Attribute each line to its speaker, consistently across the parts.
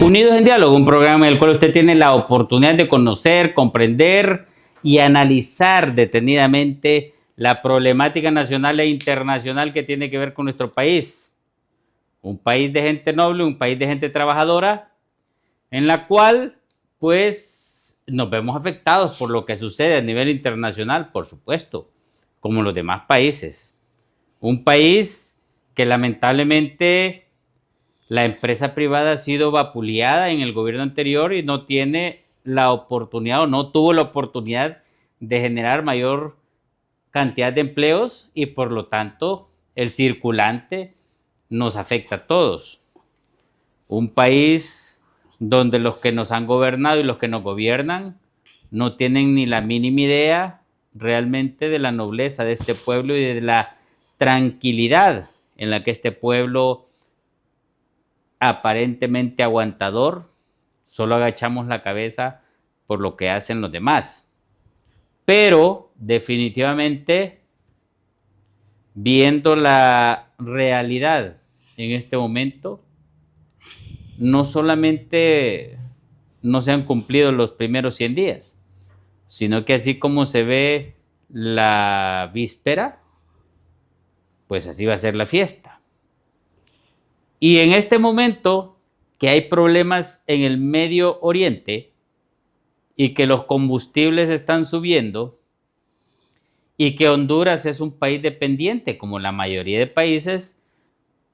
Speaker 1: Unidos en Diálogo, un programa en el cual usted tiene la oportunidad de conocer, comprender y analizar detenidamente la problemática nacional e internacional que tiene que ver con nuestro país. Un país de gente noble, un país de gente trabajadora, en la cual pues nos vemos afectados por lo que sucede a nivel internacional, por supuesto, como los demás países. Un país que lamentablemente la empresa privada ha sido vapuleada en el gobierno anterior y no tiene la oportunidad o no tuvo la oportunidad de generar mayor cantidad de empleos y por lo tanto el circulante nos afecta a todos. Un país donde los que nos han gobernado y los que nos gobiernan no tienen ni la mínima idea realmente de la nobleza de este pueblo y de la tranquilidad en la que este pueblo aparentemente aguantador, solo agachamos la cabeza por lo que hacen los demás. Pero definitivamente, viendo la realidad en este momento, no solamente no se han cumplido los primeros 100 días, sino que así como se ve la víspera, pues así va a ser la fiesta. Y en este momento que hay problemas en el Medio Oriente y que los combustibles están subiendo y que Honduras es un país dependiente, como la mayoría de países,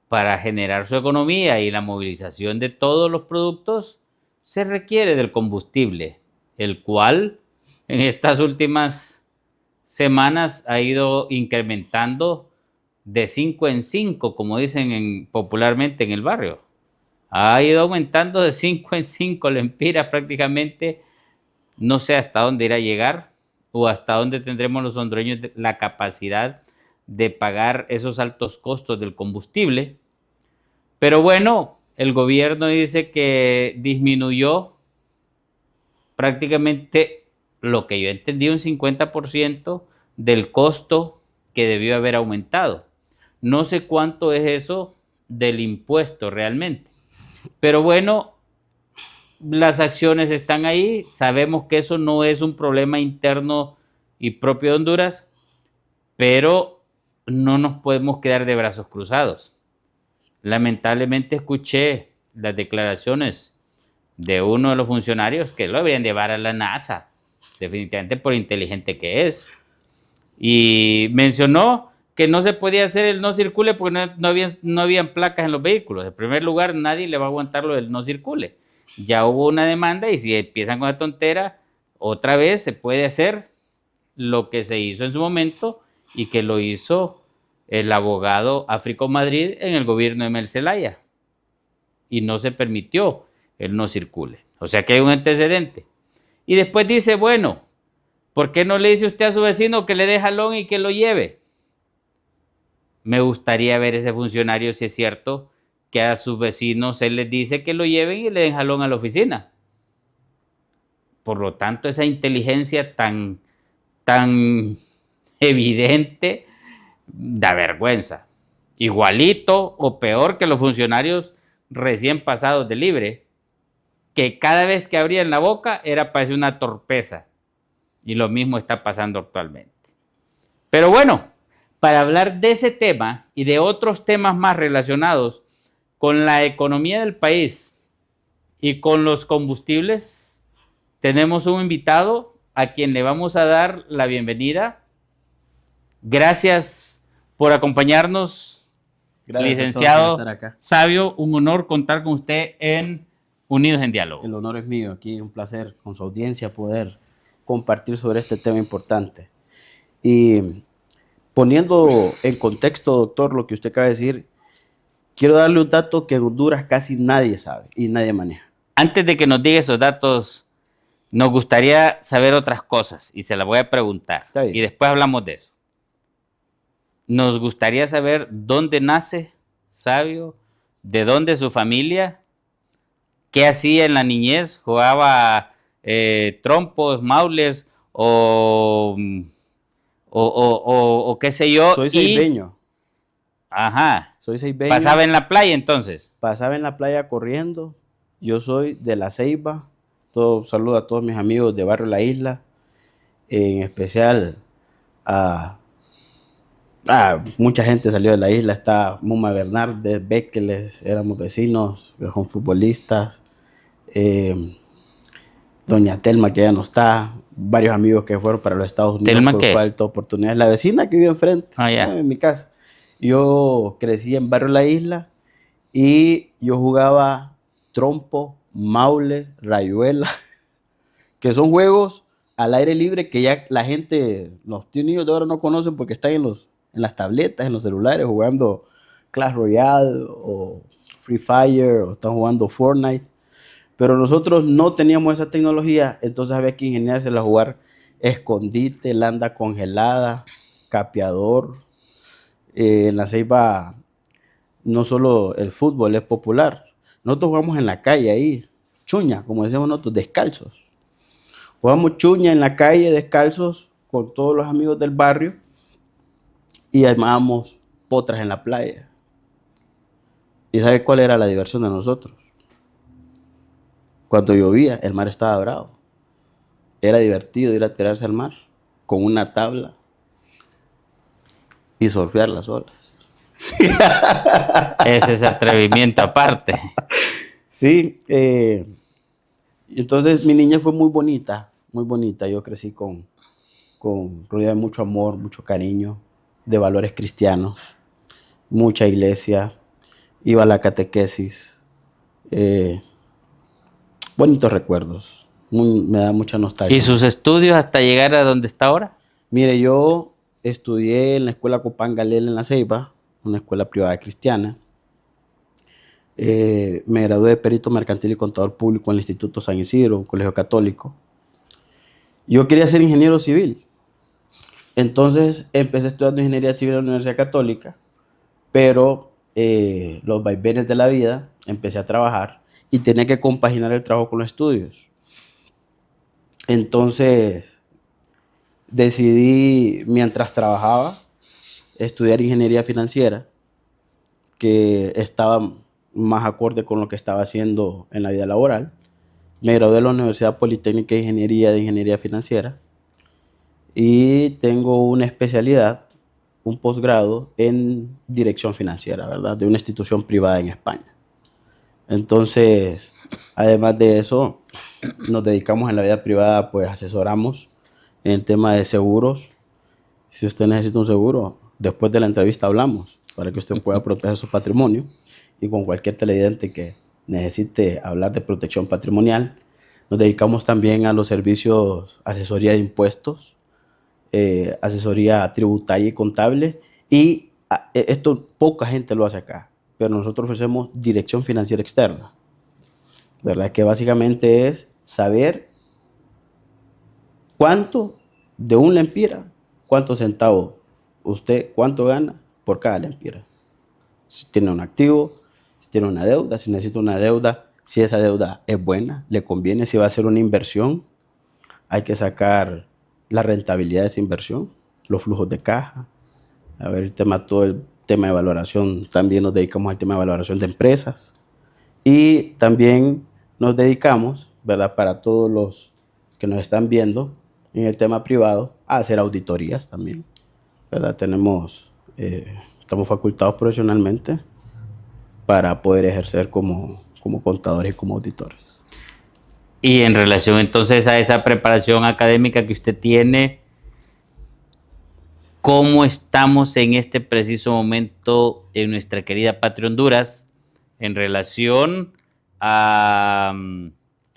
Speaker 1: para generar su economía y la movilización de todos los productos, se requiere del combustible, el cual en estas últimas semanas ha ido incrementando de 5 en 5, como dicen popularmente en el barrio. Ha ido aumentando de 5 en 5 lempiras prácticamente. No sé hasta dónde irá a llegar o hasta dónde tendremos los hondureños la capacidad de pagar esos altos costos del combustible. Pero bueno, el gobierno dice que disminuyó prácticamente lo que yo entendí, un 50% del costo que debió haber aumentado. No sé cuánto es eso del impuesto realmente. Pero bueno, las acciones están ahí. Sabemos que eso no es un problema interno y propio de Honduras, pero no nos podemos quedar de brazos cruzados. Lamentablemente escuché las declaraciones de uno de los funcionarios que lo deberían llevar a la NASA, definitivamente por inteligente que es. Y mencionó que no se podía hacer el no circule porque no habían placas en los vehículos. En primer lugar, nadie le va a aguantar lo del no circule. Ya hubo una demanda y si empiezan con la tontera, otra vez se puede hacer lo que se hizo en su momento y que lo hizo el abogado Áfrico Madrid en el gobierno de Mel Zelaya. Y no se permitió el no circule. O sea que hay un antecedente. Y después dice, bueno, ¿por qué no le dice usted a su vecino que le dé jalón y que lo lleve? Me gustaría ver ese funcionario si es cierto que a sus vecinos él les dice que lo lleven y le den jalón a la oficina. Por lo tanto, esa inteligencia tan evidente da vergüenza. Igualito o peor que los funcionarios recién pasados de libre, que cada vez que abrían la boca era para decir una torpeza. Y lo mismo está pasando actualmente. Pero bueno, para hablar de ese tema y de otros temas más relacionados con la economía del país y con los combustibles, tenemos un invitado a quien le vamos a dar la bienvenida. Gracias por acompañarnos, gracias, licenciado por estar acá. Sabio, un honor contar con usted en Unidos en Diálogo.
Speaker 2: El honor es mío, aquí un placer con su audiencia poder compartir sobre este tema importante. Y poniendo en contexto, doctor, lo que usted acaba de decir, quiero darle un dato que en Honduras casi nadie sabe y nadie maneja.
Speaker 1: Antes de que nos diga esos datos, nos gustaría saber otras cosas y se las voy a preguntar. Y después hablamos de eso. Nos gustaría saber dónde nace Sabio, de dónde es su familia, qué hacía en la niñez, jugaba trompos, maules o qué sé yo.
Speaker 2: Soy ceibeño.
Speaker 1: Ajá.
Speaker 2: Soy ceibeño.
Speaker 1: ¿Pasaba en la playa entonces?
Speaker 2: Pasaba en la playa corriendo yo soy de La Ceiba. Saludo a todos mis amigos de Barrio La Isla, en especial a, mucha gente salió de la isla. Está Muma Bernardes, Bekeles, éramos vecinos, que son futbolistas. eh, Doña Telma, que ya no está, varios amigos que fueron para los Estados Unidos
Speaker 1: ¿Telma
Speaker 2: por
Speaker 1: qué?
Speaker 2: falta de oportunidades. La vecina que vive enfrente,
Speaker 1: Ah, ya.
Speaker 2: en mi casa. Yo crecí en Barrio La Isla y yo jugaba trompo, maule, rayuela, que son juegos al aire libre que ya la gente, los niños de ahora no conocen porque están en las tabletas, en los celulares, jugando Clash Royale o Free Fire, o están jugando Fortnite. Pero nosotros no teníamos esa tecnología, entonces había que ingeniársela a jugar escondite, landa congelada, capeador. En La Ceiba no solo el fútbol es popular, nosotros jugamos en la calle ahí, chuña, como decíamos nosotros, descalzos. Jugamos chuña en la calle, descalzos, con todos los amigos del barrio y armábamos potras en la playa. ¿Y sabe cuál era la diversión de nosotros? Cuando llovía, el mar estaba bravo. Era divertido ir a tirarse al mar con una tabla y surfear las olas.
Speaker 1: Ese es atrevimiento aparte.
Speaker 2: Sí, entonces mi niña fue muy bonita, muy bonita. Yo crecí con rodeada de mucho amor, mucho cariño, de valores cristianos, mucha iglesia, iba a la catequesis, eh, bonitos recuerdos, me da mucha nostalgia.
Speaker 1: ¿Y sus estudios hasta llegar a donde está ahora?
Speaker 2: Mire, yo estudié en la escuela Copán Galel en La Ceiba, una escuela privada cristiana. Me gradué de perito mercantil y contador público en el Instituto San Isidro, un colegio católico. Yo quería ser ingeniero civil, entonces empecé estudiando ingeniería civil en la Universidad Católica, pero los vaivenes de la vida, empecé a trabajar y tenía que compaginar el trabajo con los estudios. Entonces decidí, mientras trabajaba, estudiar ingeniería financiera, que estaba más acorde con lo que estaba haciendo en la vida laboral. Me gradué de la Universidad Politécnica de Ingeniería Financiera, y tengo una especialidad, un posgrado en dirección financiera, ¿verdad? De una institución privada en España. Entonces, además de eso, nos dedicamos en la vida privada, pues asesoramos en tema de seguros. Si usted necesita un seguro, después de la entrevista hablamos para que usted pueda proteger su patrimonio, y con cualquier televidente que necesite hablar de protección patrimonial. Nos dedicamos también a los servicios, asesoría de impuestos, asesoría tributaria y contable, y esto poca gente lo hace acá, pero nosotros ofrecemos dirección financiera externa, ¿verdad? Que básicamente es saber cuánto de un lempira, cuántos centavos usted, cuánto gana por cada lempira. Si tiene un activo, si tiene una deuda, si necesita una deuda, si esa deuda es buena, le conviene, si va a ser una inversión, hay que sacar la rentabilidad de esa inversión, los flujos de caja, a ver todo el tema de valoración. También nos dedicamos al tema de valoración de empresas, y también nos dedicamos, ¿verdad?, para todos los que nos están viendo en el tema privado, a hacer auditorías también, ¿verdad? Estamos facultados profesionalmente para poder ejercer como contadores y como auditores.
Speaker 1: Y en relación entonces a esa preparación académica que usted tiene, ¿cómo estamos en este preciso momento en nuestra querida patria Honduras en relación a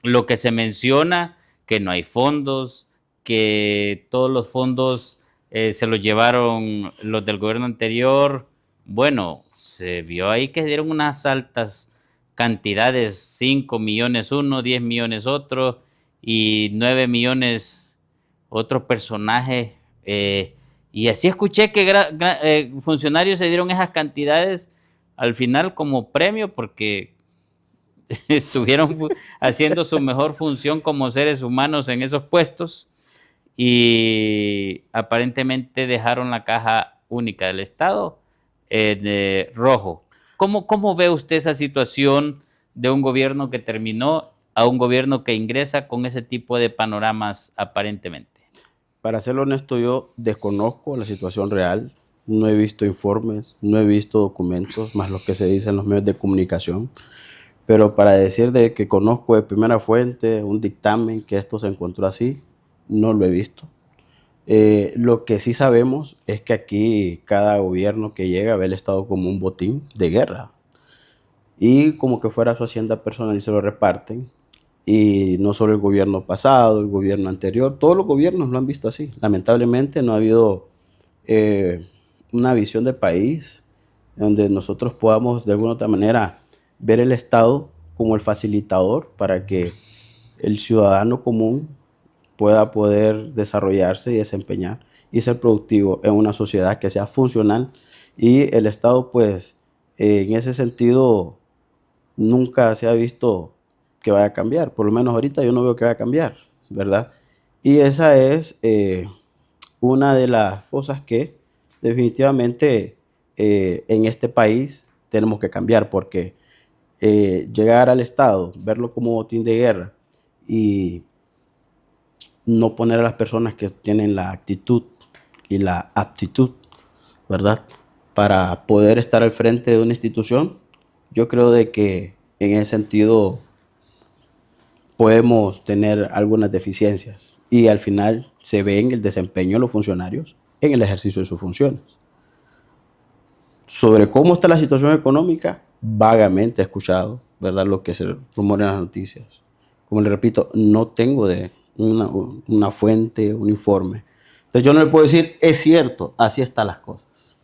Speaker 1: lo que se menciona, que no hay fondos, que todos los fondos se los llevaron los del gobierno anterior? Bueno, se vio ahí que dieron unas altas cantidades, 5 millones uno, 10 millones otro y 9 millones otro personaje. Y así escuché que funcionarios se dieron esas cantidades al final como premio porque estuvieron haciendo su mejor función como seres humanos en esos puestos, y aparentemente dejaron la caja única del Estado en rojo. ¿Cómo ve usted esa situación de un gobierno que terminó a un gobierno que ingresa con ese tipo de panoramas aparentemente?
Speaker 2: Para ser honesto, yo desconozco la situación real, no he visto informes, no he visto documentos, más lo que se dice en los medios de comunicación, pero para decir de que conozco de primera fuente un dictamen que esto se encontró así, no lo he visto. Lo que sí sabemos es que aquí cada gobierno que llega ve el Estado como un botín de guerra y como que fuera su hacienda personal y se lo reparten. Y no solo el gobierno pasado, el gobierno anterior, todos los gobiernos lo han visto así. Lamentablemente no ha habido eh, una visión de país donde nosotros podamos de alguna otra manera ver el Estado como el facilitador para que el ciudadano común pueda poder desarrollarse y desempeñar y ser productivo en una sociedad que sea funcional. Y el Estado, pues, en ese sentido, nunca se ha visto que vaya a cambiar. Por lo menos ahorita yo no veo que vaya a cambiar, ¿verdad? Y esa es una de las cosas que definitivamente en este país tenemos que cambiar, porque llegar al Estado, verlo como botín de guerra y no poner a las personas que tienen la actitud y la aptitud, ¿verdad? Para poder estar al frente de una institución, yo creo de que en ese sentido podemos tener algunas deficiencias y al final se ve en el desempeño de los funcionarios en el ejercicio de sus funciones. Sobre cómo está la situación económica, vagamente he escuchado, ¿verdad? Lo que se rumora en las noticias. Como le repito, no tengo de una fuente, un informe. Entonces yo no le puedo decir, es cierto, así están las cosas.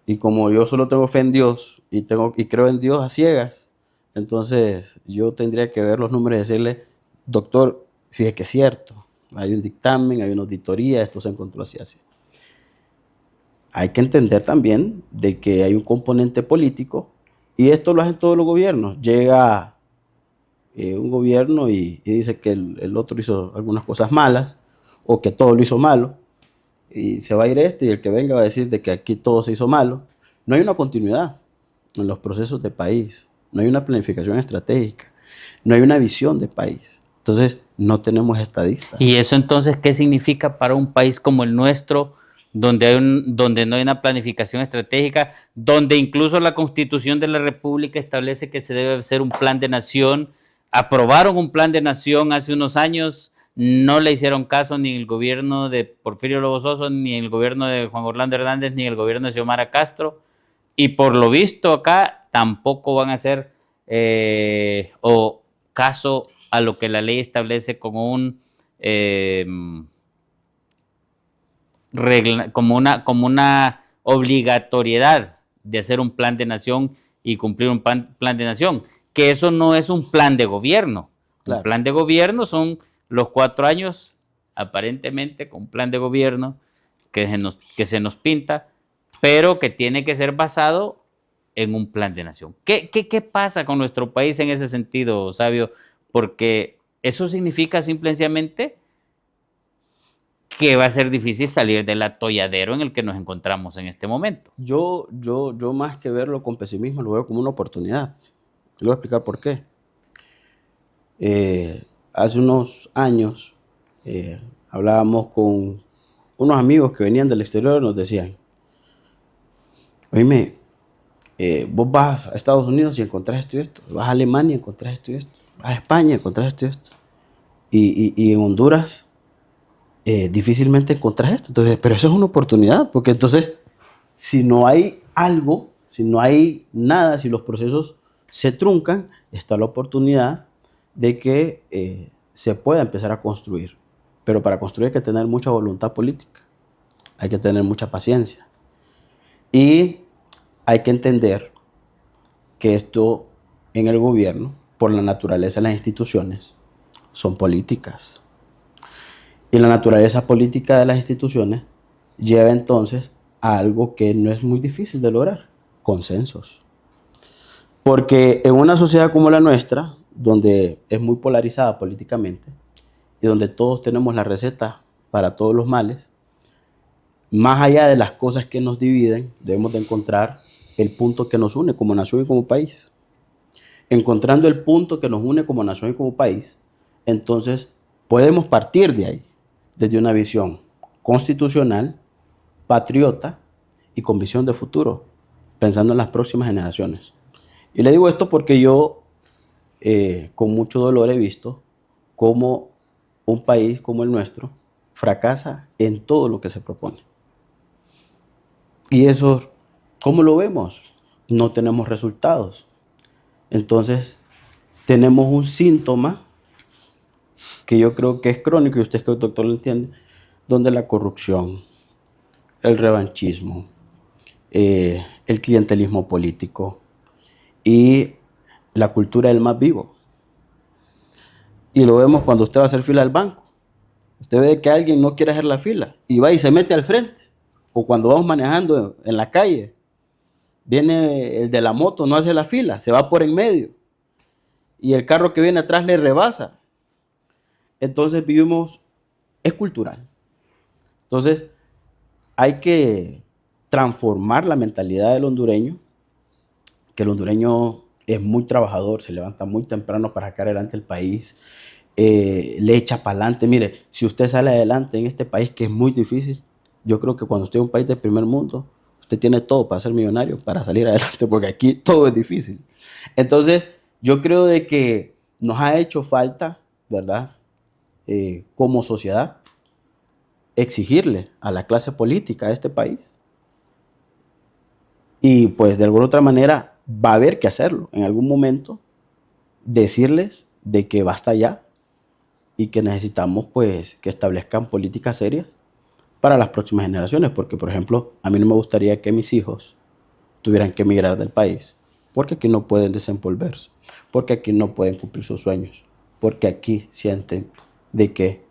Speaker 2: Y como yo solo tengo fe en Dios y creo en Dios a ciegas, entonces yo tendría que ver los números y decirle, doctor, fíjese que es cierto, hay un dictamen, hay una auditoría, esto se encontró así, así. Hay que entender también de que hay un componente político y esto lo hacen todos los gobiernos. Llega un gobierno y dice que el otro hizo algunas cosas malas o que todo lo hizo malo y se va a ir este y el que venga va a decir de que aquí todo se hizo malo. No hay una continuidad en los procesos de país, no hay una planificación estratégica, no hay una visión de país. Entonces no tenemos
Speaker 1: ¿Y
Speaker 2: estadistas.
Speaker 1: eso entonces qué significa para un país como el nuestro, donde no hay una planificación estratégica, donde incluso la Constitución de la República establece que se debe hacer un plan de nación? Aprobaron un plan de nación hace unos años, no le hicieron caso ni el gobierno de Porfirio Lobo Sosa, ni el gobierno de Juan Orlando Hernández, ni el gobierno de Xiomara Castro, y por lo visto acá tampoco van a hacer o caso a lo que la ley establece como eh, como una obligatoriedad de hacer un plan de nación y cumplir un plan de nación, que eso no es un plan de gobierno. Un
Speaker 2: Claro.
Speaker 1: plan de gobierno son los 4 años, aparentemente, con un plan de gobierno que se nos pinta, pero que tiene que ser basado en un plan de nación. ¿Qué pasa con nuestro país en ese sentido, Sabio? Porque eso significa simplemente que va a ser difícil salir del atolladero en el que nos encontramos en este momento.
Speaker 2: Yo más que verlo con pesimismo, lo veo como una oportunidad. Le voy a explicar por qué. Hace unos años hablábamos con unos amigos que venían del exterior y nos decían, oíme, vos vas a Estados Unidos y encontrás esto y esto, vas a Alemania y encontrás esto y esto, vas a España y encontrás esto y esto, y en Honduras difícilmente encontrás esto. Entonces, pero eso es una oportunidad, porque entonces si no hay algo, si no hay nada, si los procesos se truncan, está la oportunidad de que se pueda empezar a construir. Pero para construir hay que tener mucha voluntad política, hay que tener mucha paciencia y hay que entender que esto en el gobierno, por la naturaleza de las instituciones, son políticas. Y la naturaleza política de las instituciones lleva entonces a algo que no es muy difícil de lograr, consensos. Porque en una sociedad como la nuestra, donde es muy polarizada políticamente y donde todos tenemos la receta para todos los males, más allá de las cosas que nos dividen, debemos de encontrar el punto que nos une como nación y como país. encontrando el punto que nos une como nación y como país, entonces podemos partir de ahí, desde una visión constitucional, patriota y con visión de futuro, pensando en las próximas generaciones. Y le digo esto porque yo con mucho dolor he visto cómo un país como el nuestro fracasa en todo lo que se propone. Y eso, ¿cómo lo vemos? No tenemos resultados. Entonces, tenemos un síntoma que yo creo que es crónico, y usted que es doctor lo entiende, donde la corrupción, el revanchismo, el clientelismo político y la cultura del más vivo. Y lo vemos cuando usted va a hacer fila al banco. Usted ve que alguien no quiere hacer la fila y va y se mete al frente. O cuando vamos manejando en la calle, viene el de la moto, no hace la fila, se va por en medio. Y el carro que viene atrás le rebasa. Entonces vivimos, es cultural. Entonces hay que transformar la mentalidad del hondureño, que el hondureño es muy trabajador, se levanta muy temprano para sacar adelante el país, le echa para adelante. Mire, si usted sale adelante en este país que es muy difícil, yo creo que cuando usted es un país del primer mundo, usted tiene todo para ser millonario, para salir adelante, porque aquí todo es difícil. Entonces, yo creo de que nos ha hecho falta, ¿verdad? Como sociedad, exigirle a la clase política de este país. Y pues de alguna otra manera va a haber que hacerlo en algún momento, decirles de que basta ya y que necesitamos pues que establezcan políticas serias para las próximas generaciones, porque por ejemplo a mí no me gustaría que mis hijos tuvieran que emigrar del país, porque aquí no pueden desenvolverse, porque aquí no pueden cumplir sus sueños, porque aquí sienten de que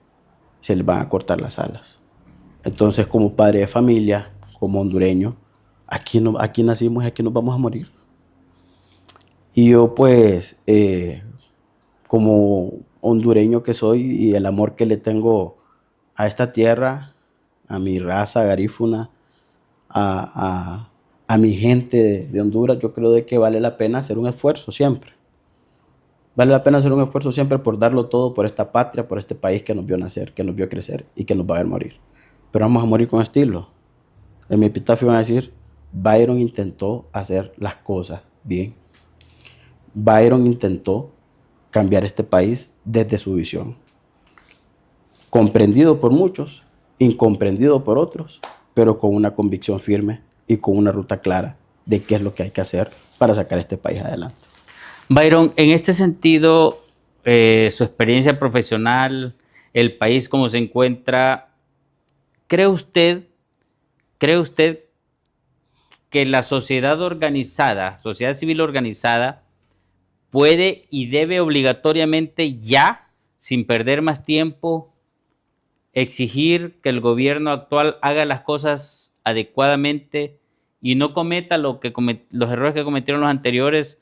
Speaker 2: se les van a cortar las alas. Entonces, como padre de familia, como hondureño, aquí, no, aquí nacimos y aquí nos vamos a morir. Y yo pues, como hondureño que soy y el amor que le tengo a esta tierra, a mi raza garífuna, a mi gente de Honduras, yo creo de que vale la pena hacer un esfuerzo siempre. Vale la pena hacer un esfuerzo siempre por darlo todo por esta patria, por este país que nos vio nacer, que nos vio crecer y que nos va a ver morir. Pero vamos a morir con estilo. En mi epitafio van a decir, Byron intentó hacer las cosas bien. Byron intentó cambiar este país desde su visión. Comprendido por muchos, incomprendido por otros, pero con una convicción firme y con una ruta clara de qué es lo que hay que hacer para sacar este país adelante.
Speaker 1: Byron, en este sentido, su experiencia profesional, el país como se encuentra, ¿cree usted que la sociedad organizada, sociedad civil organizada, puede y debe obligatoriamente ya, sin perder más tiempo, exigir que el gobierno actual haga las cosas adecuadamente y no cometa los errores que cometieron los anteriores?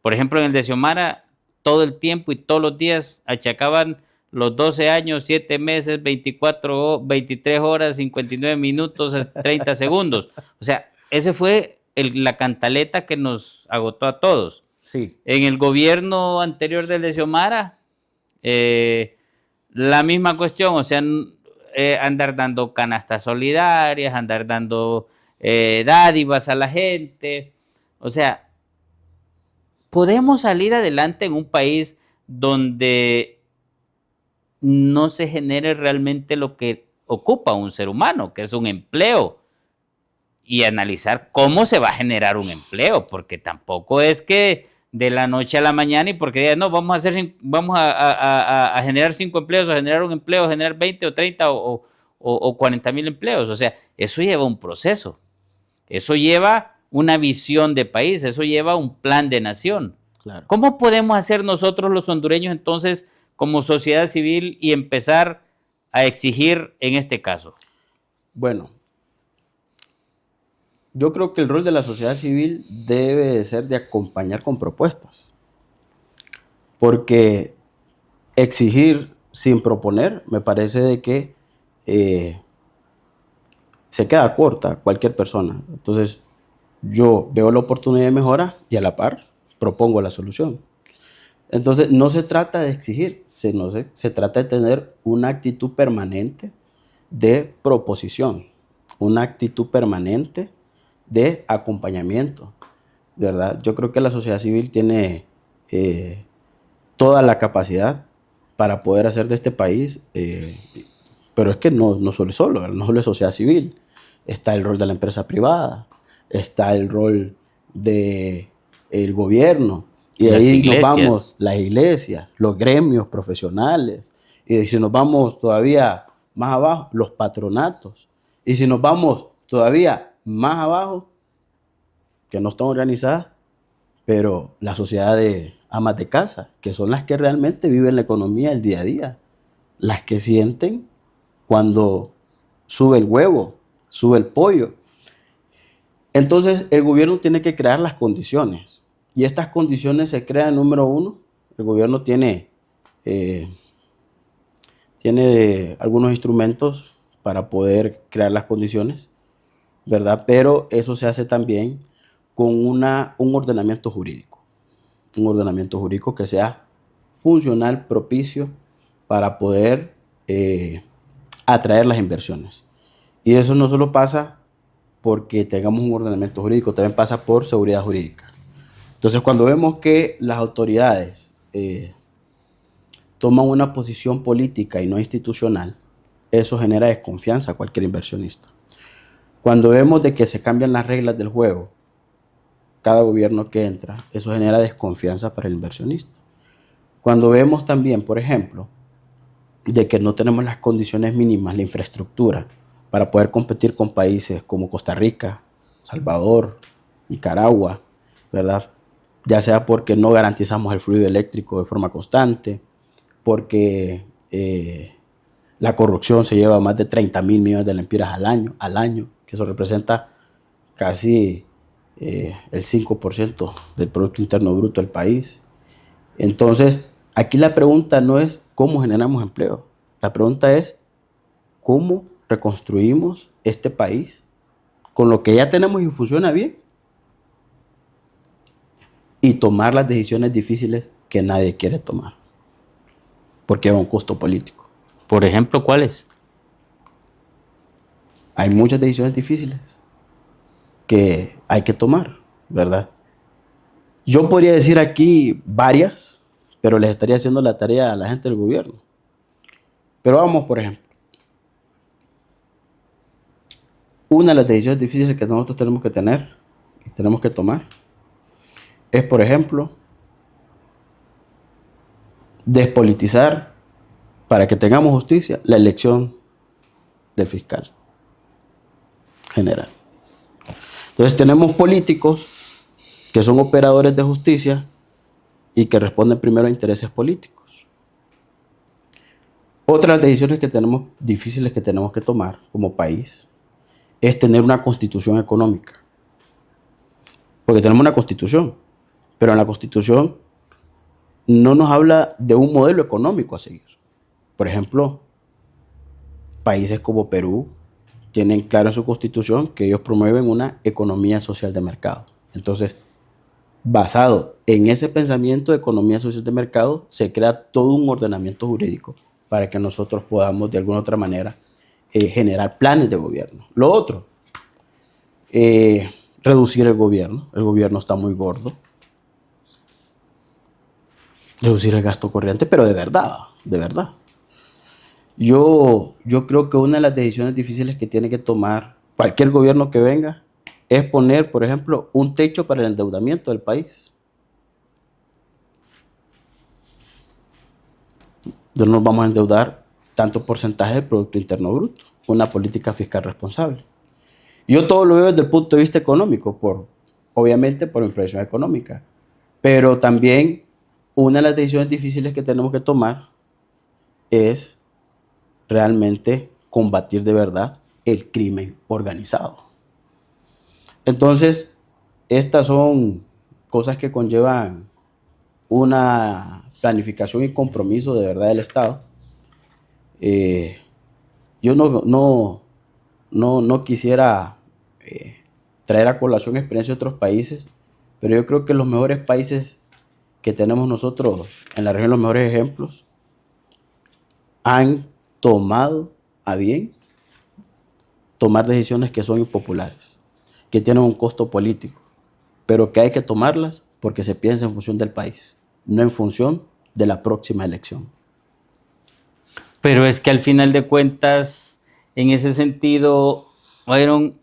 Speaker 1: Por ejemplo, en el de Xiomara, todo el tiempo y todos los días achacaban los 12 años, 7 meses, 23 horas, 59 minutos, 30 segundos. O sea, ese fue la cantaleta que nos agotó a todos.
Speaker 2: Sí.
Speaker 1: En el gobierno anterior del de Xiomara, la misma cuestión, o sea, andar dando canastas solidarias, andar dando dádivas a la gente. O sea, podemos salir adelante en un país donde no se genere realmente lo que ocupa un ser humano, que es un empleo, y analizar cómo se va a generar un empleo, porque tampoco es que de la noche a la mañana y porque digan, no, vamos a generar 5 empleos, o generar un empleo, generar 20 o 30 o 40,000 empleos. O sea, eso lleva un proceso, eso lleva una visión de país, eso lleva un plan de nación.
Speaker 2: Claro.
Speaker 1: ¿Cómo podemos hacer nosotros los hondureños entonces como sociedad civil y empezar a exigir en este caso?
Speaker 2: Bueno, yo creo que el rol de la sociedad civil debe de ser de acompañar con propuestas, porque exigir sin proponer me parece de que se queda corta cualquier persona. Entonces, yo veo la oportunidad de mejora y a la par propongo la solución. Entonces, no se trata de exigir, se trata de tener una actitud permanente de proposición, una actitud permanente de acompañamiento, ¿verdad? Yo creo que la sociedad civil tiene toda la capacidad para poder hacer de este país, pero es que no solo, no solo es sociedad civil, está el rol de la empresa privada, está el rol del gobierno, y de
Speaker 1: Las
Speaker 2: ahí nos vamos
Speaker 1: iglesias.
Speaker 2: las iglesias, los gremios profesionales, y si nos vamos todavía más abajo, los patronatos, y si nos vamos todavía más abajo, que no están organizadas, pero la sociedad de amas de casa, que son las que realmente viven la economía del día a día, las que sienten cuando sube el huevo, sube el pollo. Entonces el gobierno tiene que crear las condiciones, y estas condiciones se crean, número uno, el gobierno eh, tiene algunos instrumentos para poder crear las condiciones, ¿verdad? Pero eso se hace también con un ordenamiento jurídico que sea funcional, propicio para poder atraer las inversiones. Y eso no solo pasa porque tengamos un ordenamiento jurídico, también pasa por seguridad jurídica. Entonces, cuando vemos que las autoridades toman una posición política y no institucional, eso genera desconfianza a cualquier inversionista. Cuando vemos de que se cambian las reglas del juego, cada gobierno que entra, eso genera desconfianza para el inversionista. Cuando vemos también, por ejemplo, de que no tenemos las condiciones mínimas, la infraestructura, para poder competir con países como Costa Rica, Salvador, Nicaragua, ¿verdad? Ya sea porque no garantizamos el fluido eléctrico de forma constante, porque la corrupción se lleva más de 30.000 millones de lempiras al año, que eso representa casi el 5% del Producto Interno Bruto del país. Entonces, aquí la pregunta no es cómo generamos empleo, la pregunta es cómo reconstruimos este país con lo que ya tenemos y funciona bien, y tomar las decisiones difíciles que nadie quiere tomar, porque es un costo político.
Speaker 1: Por ejemplo, ¿cuáles?
Speaker 2: Hay muchas decisiones difíciles que hay que tomar, ¿verdad? Yo podría decir aquí varias, pero les estaría haciendo la tarea a la gente del gobierno. Pero vamos, por ejemplo, una de las decisiones difíciles que nosotros tenemos que tener y tenemos que tomar es, por ejemplo, despolitizar, para que tengamos justicia, la elección del fiscal general. Entonces tenemos políticos que son operadores de justicia y que responden primero a intereses políticos. Otra de las decisiones difíciles que tenemos que tomar como país es tener una constitución económica. Porque tenemos una constitución, pero en la constitución no nos habla de un modelo económico a seguir. Por ejemplo, países como Perú tienen claro en su constitución que ellos promueven una economía social de mercado. Entonces, basado en ese pensamiento de economía social de mercado, se crea todo un ordenamiento jurídico para que nosotros podamos de alguna otra manera generar planes de gobierno. Lo otro, reducir el gobierno. El gobierno está muy gordo. Reducir el gasto corriente, pero de verdad, de verdad. Yo creo que una de las decisiones difíciles que tiene que tomar cualquier gobierno que venga es poner, por ejemplo, un techo para el endeudamiento del país. No nos vamos a endeudar tanto porcentaje del Producto Interno Bruto, una política fiscal responsable. Yo todo lo veo desde el punto de vista económico, obviamente por mi previsión económica, pero también una de las decisiones difíciles que tenemos que tomar es realmente combatir de verdad el crimen organizado. Entonces, estas son cosas que conllevan una planificación y compromiso de verdad del Estado. Yo no quisiera traer a colación experiencias de otros países, pero yo creo que los mejores países que tenemos nosotros en la región, los mejores ejemplos, han tomado a bien tomar decisiones que son impopulares, que tienen un costo político, pero que hay que tomarlas porque se piensa en función del país, no en función de la próxima elección.
Speaker 1: Pero es que al final de cuentas, en ese sentido, Byron,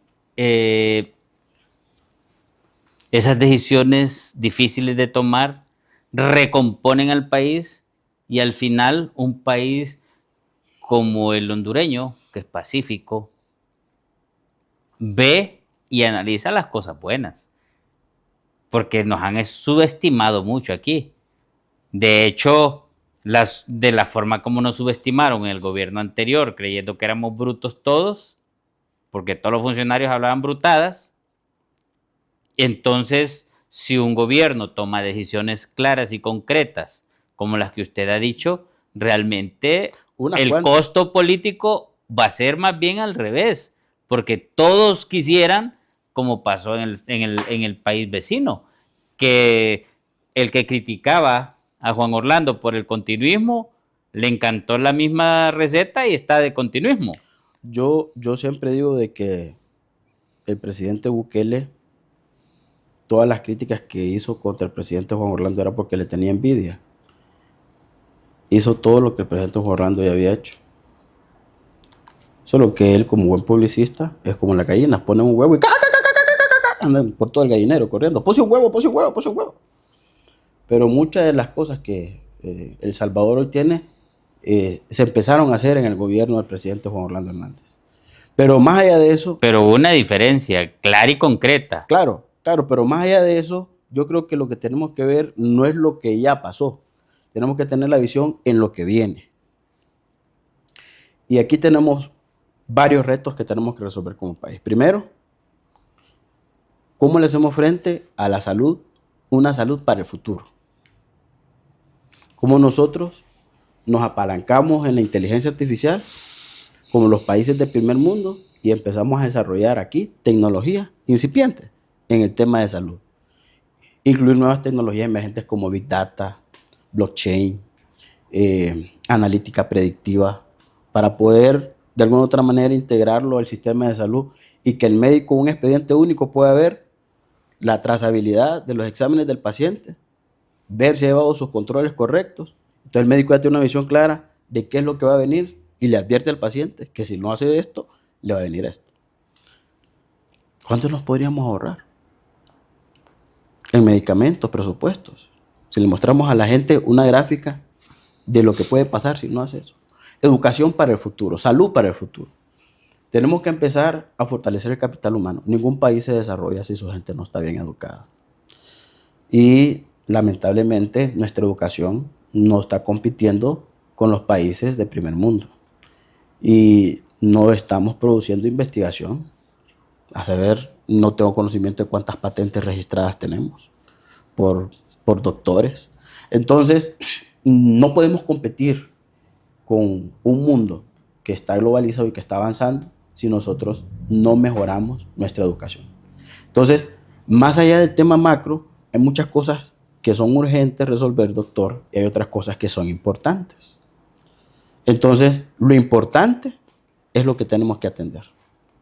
Speaker 1: esas decisiones difíciles de tomar recomponen al país y al final un país como el hondureño, que es pacífico, ve y analiza las cosas buenas, porque nos han subestimado mucho aquí. De hecho, de la forma como nos subestimaron en el gobierno anterior, creyendo que éramos brutos todos, porque todos los funcionarios hablaban brutadas, entonces, si un gobierno toma decisiones claras y concretas, como las que usted ha dicho, realmente el costo político va a ser más bien al revés, porque todos quisieran, como pasó en el país vecino, que el que criticaba a Juan Orlando por el continuismo, le encantó la misma receta y está de continuismo.
Speaker 2: Yo siempre digo de que el presidente Bukele, todas las críticas que hizo contra el presidente Juan Orlando era porque le tenía envidia. Hizo todo lo que el presidente Juan Orlando ya había hecho. Solo que él, como buen publicista, es como las gallinas, ponen un huevo y andan por todo el gallinero corriendo. Puse un huevo, puse un huevo, puse un huevo. Pero muchas de las cosas que El Salvador hoy tiene se empezaron a hacer en el gobierno del presidente Juan Orlando Hernández. Pero más allá de eso...
Speaker 1: Pero una diferencia clara y concreta.
Speaker 2: Claro, pero más allá de eso, yo creo que lo que tenemos que ver no es lo que ya pasó. Tenemos que tener la visión en lo que viene. Y aquí tenemos varios retos que tenemos que resolver como país. Primero, ¿cómo le hacemos frente a la salud? Una salud para el futuro. ¿Cómo nosotros nos apalancamos en la inteligencia artificial como los países del primer mundo y empezamos a desarrollar aquí tecnologías incipientes en el tema de salud? Incluir nuevas tecnologías emergentes como Big Data, blockchain, analítica predictiva, para poder de alguna u otra manera integrarlo al sistema de salud y que el médico, un expediente único, pueda ver la trazabilidad de los exámenes del paciente, ver si ha llevado sus controles correctos. Entonces el médico ya tiene una visión clara de qué es lo que va a venir y le advierte al paciente que si no hace esto, le va a venir esto. ¿Cuánto nos podríamos ahorrar? En medicamentos, presupuestos. Si le mostramos a la gente una gráfica de lo que puede pasar si no hace eso. Educación para el futuro, salud para el futuro. Tenemos que empezar a fortalecer el capital humano. Ningún país se desarrolla si su gente no está bien educada. Y lamentablemente nuestra educación no está compitiendo con los países de primer mundo. Y no estamos produciendo investigación. A saber, no tengo conocimiento de cuántas patentes registradas tenemos por doctores. Entonces, no podemos competir con un mundo que está globalizado y que está avanzando si nosotros no mejoramos nuestra educación. Entonces, más allá del tema macro, hay muchas cosas que son urgentes resolver, doctor, y hay otras cosas que son importantes. Entonces, lo importante es lo que tenemos que atender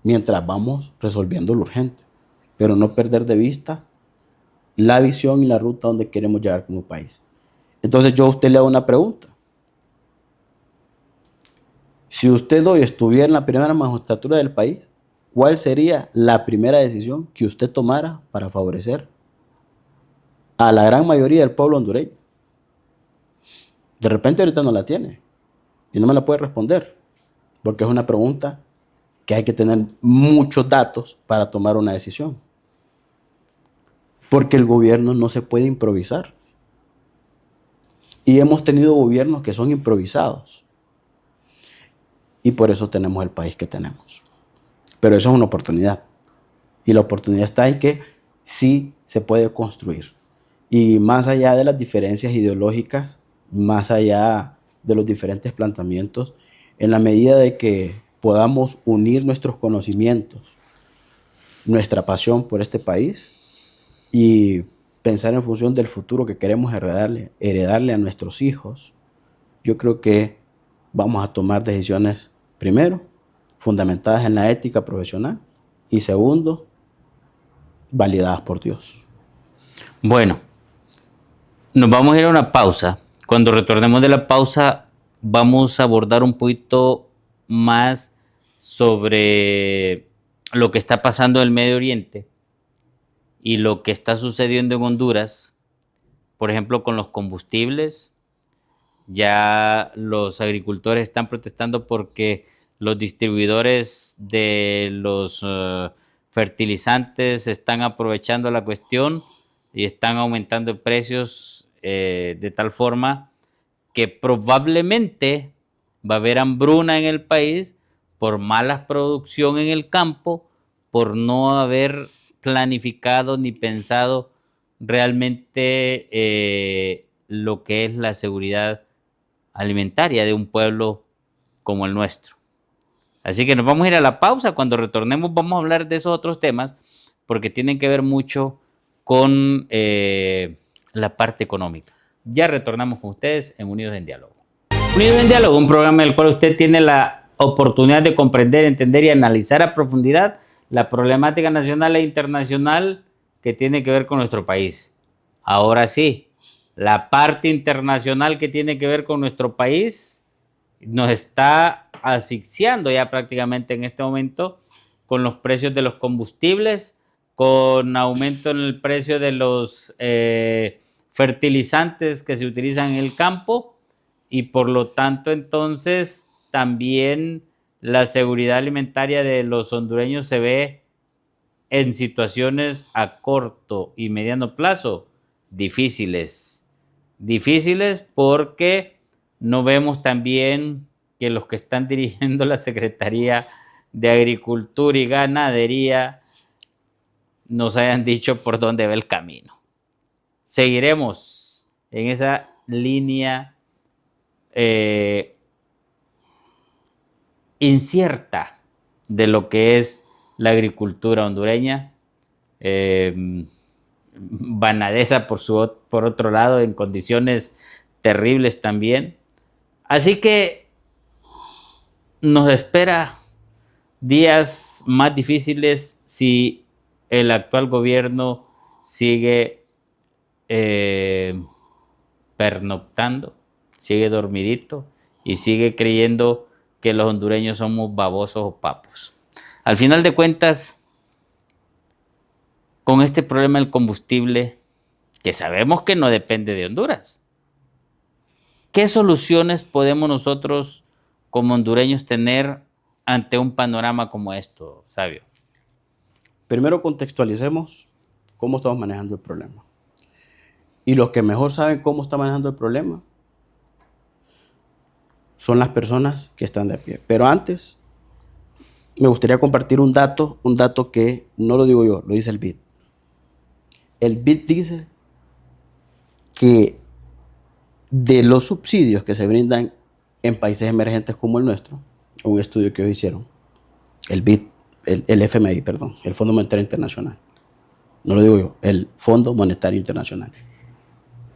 Speaker 2: mientras vamos resolviendo lo urgente, pero no perder de vista la visión y la ruta donde queremos llegar como país. Entonces, yo a usted le hago una pregunta. Si usted hoy estuviera en la primera magistratura del país, ¿cuál sería la primera decisión que usted tomara para favorecer a la gran mayoría del pueblo hondureño? De repente ahorita no la tiene y no me la puede responder, porque es una pregunta que hay que tener muchos datos para tomar una decisión. Porque el gobierno no se puede improvisar. Y hemos tenido gobiernos que son improvisados. Y por eso tenemos el país que tenemos. Pero eso es una oportunidad. Y la oportunidad está en que sí se puede construir. Y más allá de las diferencias ideológicas, más allá de los diferentes planteamientos, en la medida de que podamos unir nuestros conocimientos, nuestra pasión por este país y pensar en función del futuro que queremos heredarle a nuestros hijos, yo creo que vamos a tomar decisiones, primero, fundamentadas en la ética profesional y segundo, validadas por Dios.
Speaker 1: Bueno, nos vamos a ir a una pausa. Cuando retornemos de la pausa, vamos a abordar un poquito más sobre lo que está pasando en el Medio Oriente y lo que está sucediendo en Honduras, por ejemplo, con los combustibles. Ya los agricultores están protestando porque los distribuidores de los fertilizantes están aprovechando la cuestión y están aumentando precios de tal forma que probablemente va a haber hambruna en el país por mala producción en el campo, por no haber planificado ni pensado realmente lo que es la seguridad alimentaria de un pueblo como el nuestro. Así que nos vamos a ir a la pausa. Cuando retornemos vamos a hablar de esos otros temas porque tienen que ver mucho con la parte económica. Ya retornamos con ustedes en Unidos en Diálogo. Unidos en Diálogo, un programa en el cual usted tiene la oportunidad de comprender, entender y analizar a profundidad la problemática nacional e internacional que tiene que ver con nuestro país. Ahora sí, la parte internacional que tiene que ver con nuestro país nos está asfixiando ya prácticamente en este momento con los precios de los combustibles, con aumento en el precio de los fertilizantes que se utilizan en el campo y por lo tanto entonces también la seguridad alimentaria de los hondureños se ve en situaciones a corto y mediano plazo difíciles. Difíciles porque no vemos también que los que están dirigiendo la Secretaría de Agricultura y Ganadería nos hayan dicho por dónde va el camino. Seguiremos en esa línea incierta de lo que es la agricultura hondureña, Banadesa por otro lado en condiciones terribles también. Así que nos espera días más difíciles si el actual gobierno sigue pernoctando, sigue dormidito y sigue creyendo que los hondureños somos babosos o papos. Al final de cuentas, con este problema del combustible, que sabemos que no depende de Honduras, ¿qué soluciones podemos nosotros como hondureños tener ante un panorama como esto, Sabio?
Speaker 2: Primero contextualicemos cómo estamos manejando el problema. Y los que mejor saben cómo está manejando el problema son las personas que están de pie. Pero antes, me gustaría compartir un dato que no lo digo yo, lo dice el BID. El BID dice que de los subsidios que se brindan en países emergentes como el nuestro, un estudio que ellos hicieron, el BID, el FMI, perdón, el Fondo Monetario Internacional, no lo digo yo, el Fondo Monetario Internacional,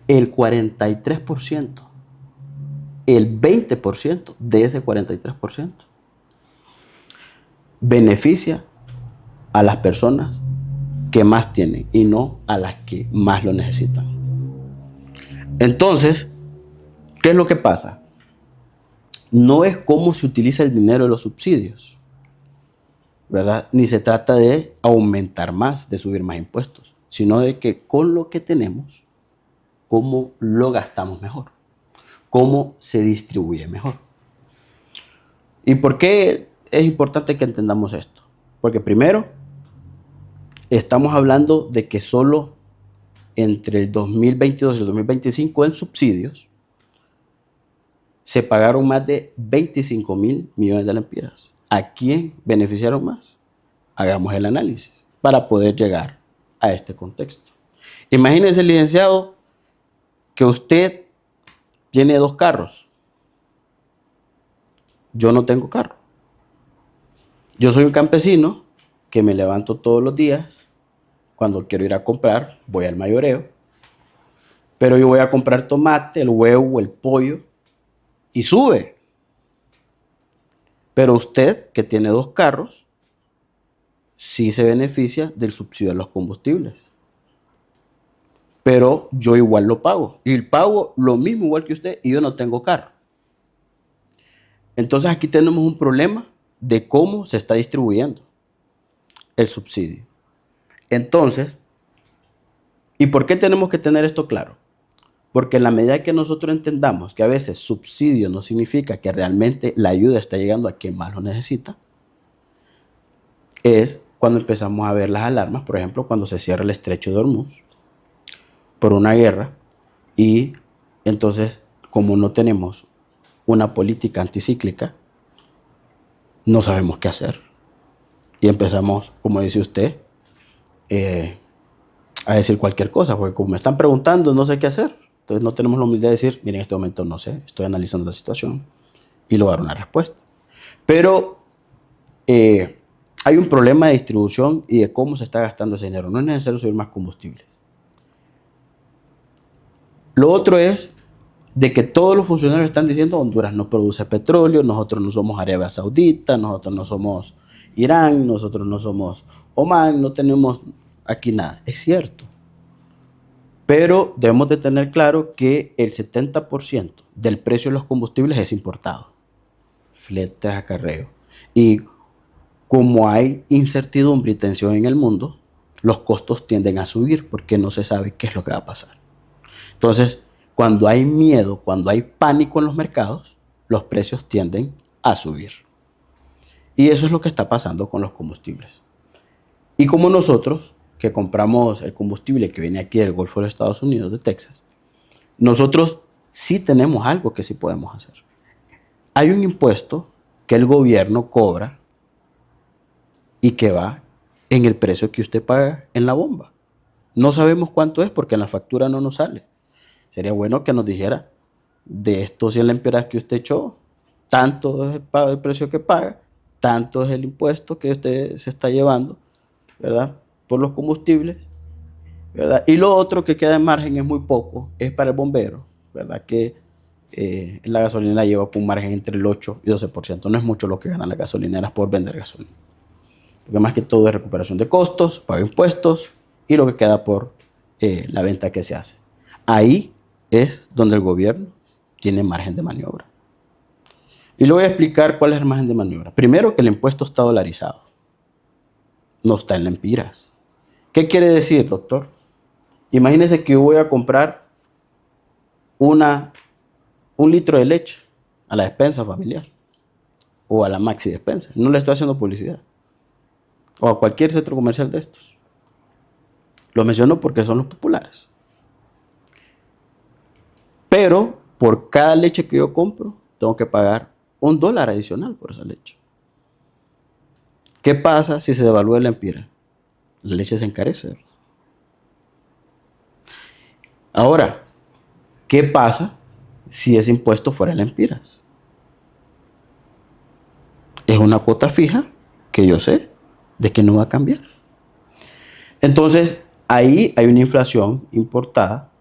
Speaker 2: el 43%, el 20% de ese 43% beneficia a las personas que más tienen y no a las que más lo necesitan. Entonces, ¿qué es lo que pasa? No es cómo se utiliza el dinero de los subsidios, ¿verdad? Ni se trata de aumentar más, de subir más impuestos, sino de que con lo que tenemos, cómo lo gastamos mejor, cómo se distribuye mejor. ¿Y por qué es importante que entendamos esto? Porque primero, estamos hablando de que solo entre el 2022 y el 2025 en subsidios se pagaron más de 25,000 millones de lempiras. ¿A quién beneficiaron más? Hagamos el análisis para poder llegar a este contexto. Imagínense, licenciado, que usted tiene 2 carros. Yo no tengo carro. Yo soy un campesino que me levanto todos los días. cuando quiero ir a comprar, voy al mayoreo, pero yo voy a comprar tomate, el huevo, el pollo, y sube. Pero usted, que tiene 2 carros, sí se beneficia del subsidio de los combustibles. Pero yo igual lo pago. Y pago lo mismo igual que usted y yo no tengo carro. Entonces aquí tenemos un problema de cómo se está distribuyendo el subsidio. Entonces, ¿y por qué tenemos que tener esto claro? Porque en la medida que nosotros entendamos que a veces subsidio no significa que realmente la ayuda está llegando a quien más lo necesita, es cuando empezamos a ver las alarmas, por ejemplo, cuando se cierra el estrecho de Hormuz por una guerra y entonces, como no tenemos una política anticíclica, no sabemos qué hacer. Y empezamos, como dice usted, a decir cualquier cosa, porque como me están preguntando, no sé qué hacer. Entonces no tenemos la humildad de decir, miren, en este momento no sé, estoy analizando la situación y le voy a dar una respuesta. Pero hay un problema de distribución y de cómo se está gastando ese dinero. No es necesario subir más combustibles. Lo otro es de que todos los funcionarios están diciendo Honduras no produce petróleo, nosotros no somos Arabia Saudita, nosotros no somos Irán, nosotros no somos Omán, no tenemos aquí nada. Es cierto. Pero debemos de tener claro que el 70% del precio de los combustibles es importado. Fletes, acarreo. Y como hay incertidumbre y tensión en el mundo, los costos tienden a subir porque no se sabe qué es lo que va a pasar. Entonces, cuando hay miedo, cuando hay pánico en los mercados, los precios tienden a subir. Y eso es lo que está pasando con los combustibles. Y como nosotros, que compramos el combustible que viene aquí del Golfo de los Estados Unidos, de Texas, nosotros sí tenemos algo que sí podemos hacer. Hay un impuesto que el gobierno cobra y que va en el precio que usted paga en la bomba. No sabemos cuánto es porque en la factura no nos sale. Sería bueno que nos dijera, de estos 100 lempiras que usted echó, tanto es el precio que paga, tanto es el impuesto que usted se está llevando, ¿verdad? Por los combustibles, ¿verdad? Y lo otro que queda en margen es muy poco, es para el bombero, ¿verdad? Que la gasolina lleva un margen entre el 8 y 12%. No es mucho lo que ganan las gasolineras por vender gasolina. Porque más que todo es recuperación de costos, pago impuestos y lo que queda por la venta que se hace. Ahí es donde el gobierno tiene margen de maniobra. Y le voy a explicar cuál es el margen de maniobra. Primero, que el impuesto está dolarizado. No está en lempiras. ¿Qué quiere decir, doctor? Imagínese que yo voy a comprar un litro de leche a la despensa familiar o a la maxi despensa. No le estoy haciendo publicidad. O a cualquier centro comercial de estos. Lo menciono porque son los populares. Pero por cada leche que yo compro, tengo que pagar $1 adicional por esa leche. ¿Qué pasa si se devalúa la empira? La leche se encarece, ¿verdad? Ahora, ¿qué pasa si ese impuesto fuera en lempiras? Es una cuota fija que yo sé de que no va a cambiar. Entonces, ahí hay una inflación importada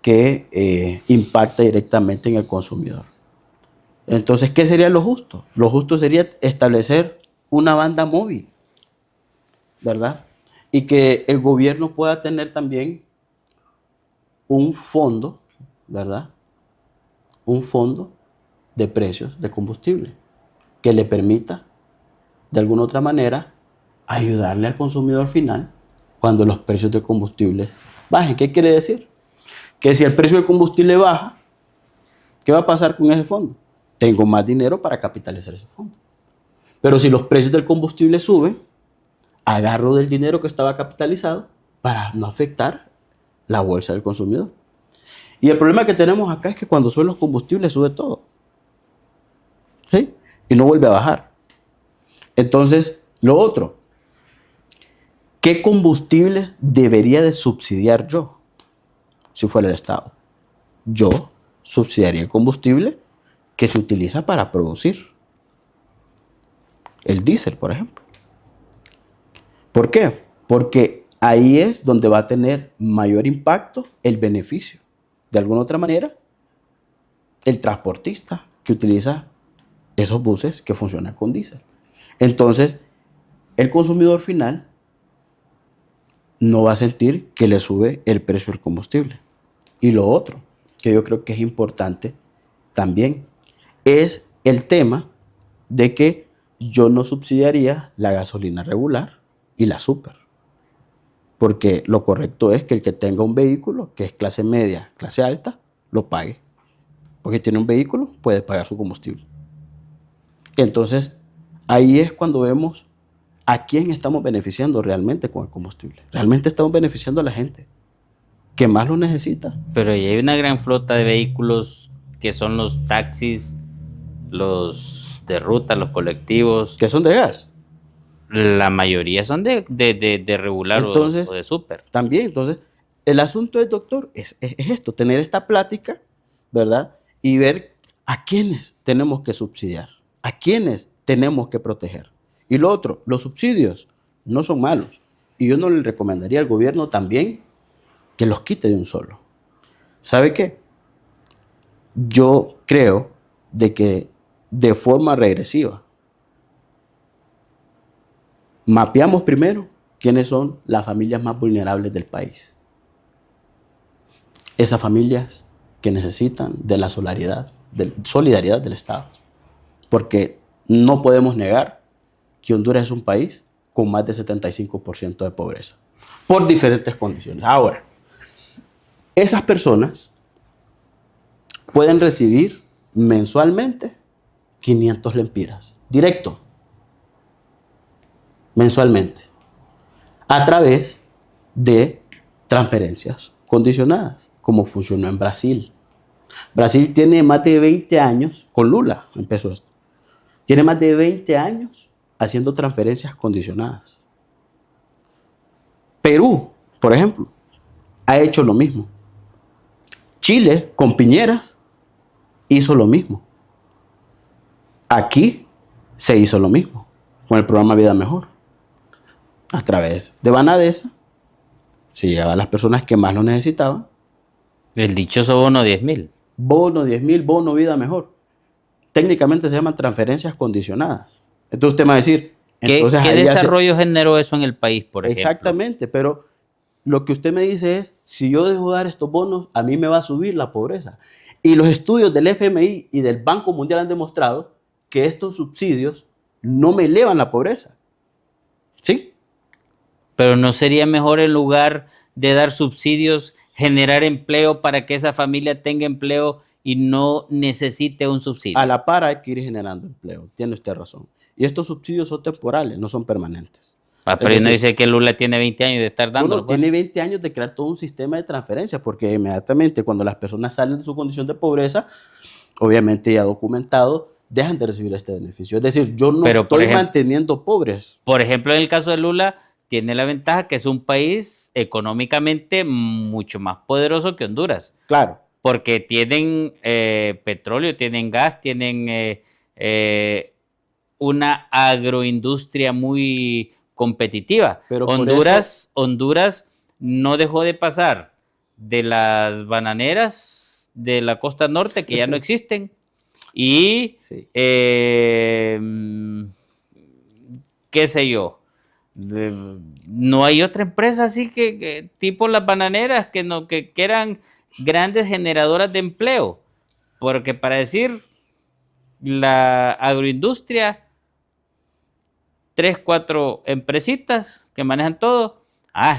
Speaker 2: que impacta directamente en el consumidor. Entonces, ¿qué sería lo justo? Lo justo sería establecer una banda móvil, ¿verdad? Y que el gobierno pueda tener también un fondo, ¿verdad? Un fondo de precios de combustible que le permita, de alguna otra manera, ayudarle al consumidor final cuando los precios de combustible bajen. ¿Qué quiere decir? Que si el precio del combustible baja, ¿qué va a pasar con ese fondo? Tengo más dinero para capitalizar ese fondo. Pero si los precios del combustible suben, agarro del dinero que estaba capitalizado para no afectar la bolsa del consumidor. Y el problema que tenemos acá es que cuando suben los combustibles sube todo. ¿Sí? Y no vuelve a bajar. Entonces, lo otro, ¿qué combustible debería de subsidiar yo si fuera el Estado? Yo subsidiaría el combustible que se utiliza para producir. El diésel, por ejemplo. ¿Por qué? Porque ahí es donde va a tener mayor impacto el beneficio. De alguna otra manera, el transportista que utiliza esos buses que funcionan con diésel. Entonces, el consumidor final no va a sentir que le sube el precio del combustible. Y lo otro, que yo creo que es importante también, es el tema de que yo no subsidiaría la gasolina regular y la super. Porque lo correcto es que el que tenga un vehículo, que es clase media, clase alta, lo pague. Porque tiene un vehículo, puede pagar su combustible. Entonces, ahí es cuando vemos a quién estamos beneficiando realmente con el combustible. Realmente estamos beneficiando a la gente que más lo necesita.
Speaker 1: Pero ahí hay una gran flota de vehículos que son los taxis, los de ruta, los colectivos.
Speaker 2: Que son de gas.
Speaker 1: La mayoría son de regular
Speaker 2: Entonces,
Speaker 1: o de súper.
Speaker 2: también, entonces, el asunto del doctor es esto, tener esta plática, ¿verdad? Y ver a quiénes tenemos que subsidiar, a quiénes tenemos que proteger. Y lo otro, los subsidios no son malos. Y yo no le recomendaría al gobierno también que los quite de un solo. ¿Sabe qué? Yo creo de que de forma regresiva mapeamos primero quiénes son las familias más vulnerables del país. Esas familias que necesitan de la solidaridad del Estado. Porque no podemos negar que Honduras es un país con más de 75% de pobreza, por diferentes condiciones. Ahora, esas personas pueden recibir mensualmente 500 lempiras, directo, mensualmente, a través de transferencias condicionadas, como funcionó en Brasil. Brasil tiene más de 20 años, con Lula empezó esto, tiene más de 20 años haciendo transferencias condicionadas. Perú, por ejemplo, ha hecho lo mismo. Chile, con Piñeras, hizo lo mismo. Aquí se hizo lo mismo, con el programa Vida Mejor. A través de Banadesa, se llegaba a las personas que más lo necesitaban.
Speaker 1: El dichoso bono 10.000.
Speaker 2: Bono 10.000, bono Vida Mejor. Técnicamente se llaman transferencias condicionadas. Entonces usted me va a decir,
Speaker 1: ¿Qué desarrollo generó eso en el país, por ejemplo?
Speaker 2: Exactamente, pero lo que usted me dice es, si yo dejo de dar estos bonos, a mí me va a subir la pobreza. Y los estudios del FMI y del Banco Mundial han demostrado que estos subsidios no me elevan la pobreza. ¿Sí?
Speaker 1: Pero ¿no sería mejor, en lugar de dar subsidios, generar empleo para que esa familia tenga empleo y no necesite un subsidio?
Speaker 2: A la par hay que ir generando empleo, tiene usted razón. Y estos subsidios son temporales, no son permanentes.
Speaker 1: Pero uno dice que Lula tiene 20 años de estar dando.
Speaker 2: Uno tiene 20 años de crear todo un sistema de transferencias, porque inmediatamente cuando las personas salen de su condición de pobreza, obviamente ya documentado, dejan de recibir este beneficio. Es decir, yo no estoy manteniendo pobres.
Speaker 1: Por ejemplo, en el caso de Lula, tiene la ventaja que es un país económicamente mucho más poderoso que Honduras.
Speaker 2: Claro.
Speaker 1: Porque tienen petróleo, tienen gas, tienen una agroindustria muy competitiva.
Speaker 2: Pero
Speaker 1: Honduras no dejó de pasar de las bananeras de la costa norte, que ya no existen, y
Speaker 2: sí.
Speaker 1: qué sé yo, no hay otra empresa así que tipo las bananeras que eran grandes generadoras de empleo, porque para decir la agroindustria, 3, 4 empresitas que manejan todo.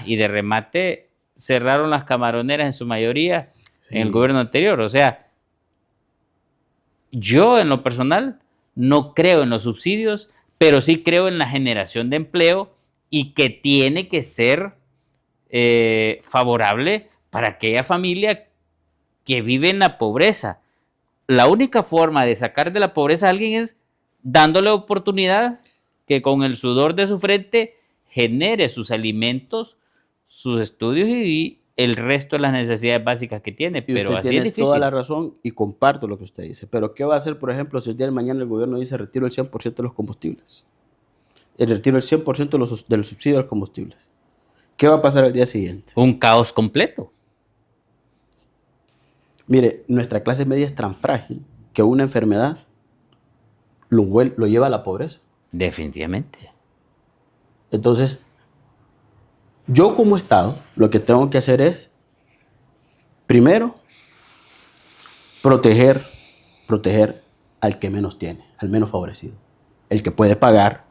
Speaker 1: Y de remate cerraron las camaroneras en su mayoría en el gobierno anterior. O sea, yo en lo personal no creo en los subsidios, pero sí creo en la generación de empleo y que tiene que ser favorable para aquella familia que vive en la pobreza. La única forma de sacar de la pobreza a alguien es dándole oportunidad que con el sudor de su frente genere sus alimentos, sus estudios y el resto de las necesidades básicas que tiene.
Speaker 2: Y
Speaker 1: pero
Speaker 2: usted
Speaker 1: así
Speaker 2: tiene
Speaker 1: es difícil.
Speaker 2: toda la razón y comparto lo que usted dice. Pero ¿qué va a hacer, por ejemplo, si el día de mañana el gobierno dice retiro el 100% de los combustibles? El retiro el 100% de los subsidios a los combustibles. ¿qué va a pasar al día siguiente?
Speaker 1: Un caos completo.
Speaker 2: Mire, nuestra clase media es tan frágil que una enfermedad lo lleva a la pobreza.
Speaker 1: Definitivamente.
Speaker 2: Entonces, yo como Estado, lo que tengo que hacer es, primero, proteger al que menos tiene, al menos favorecido. El que puede pagar,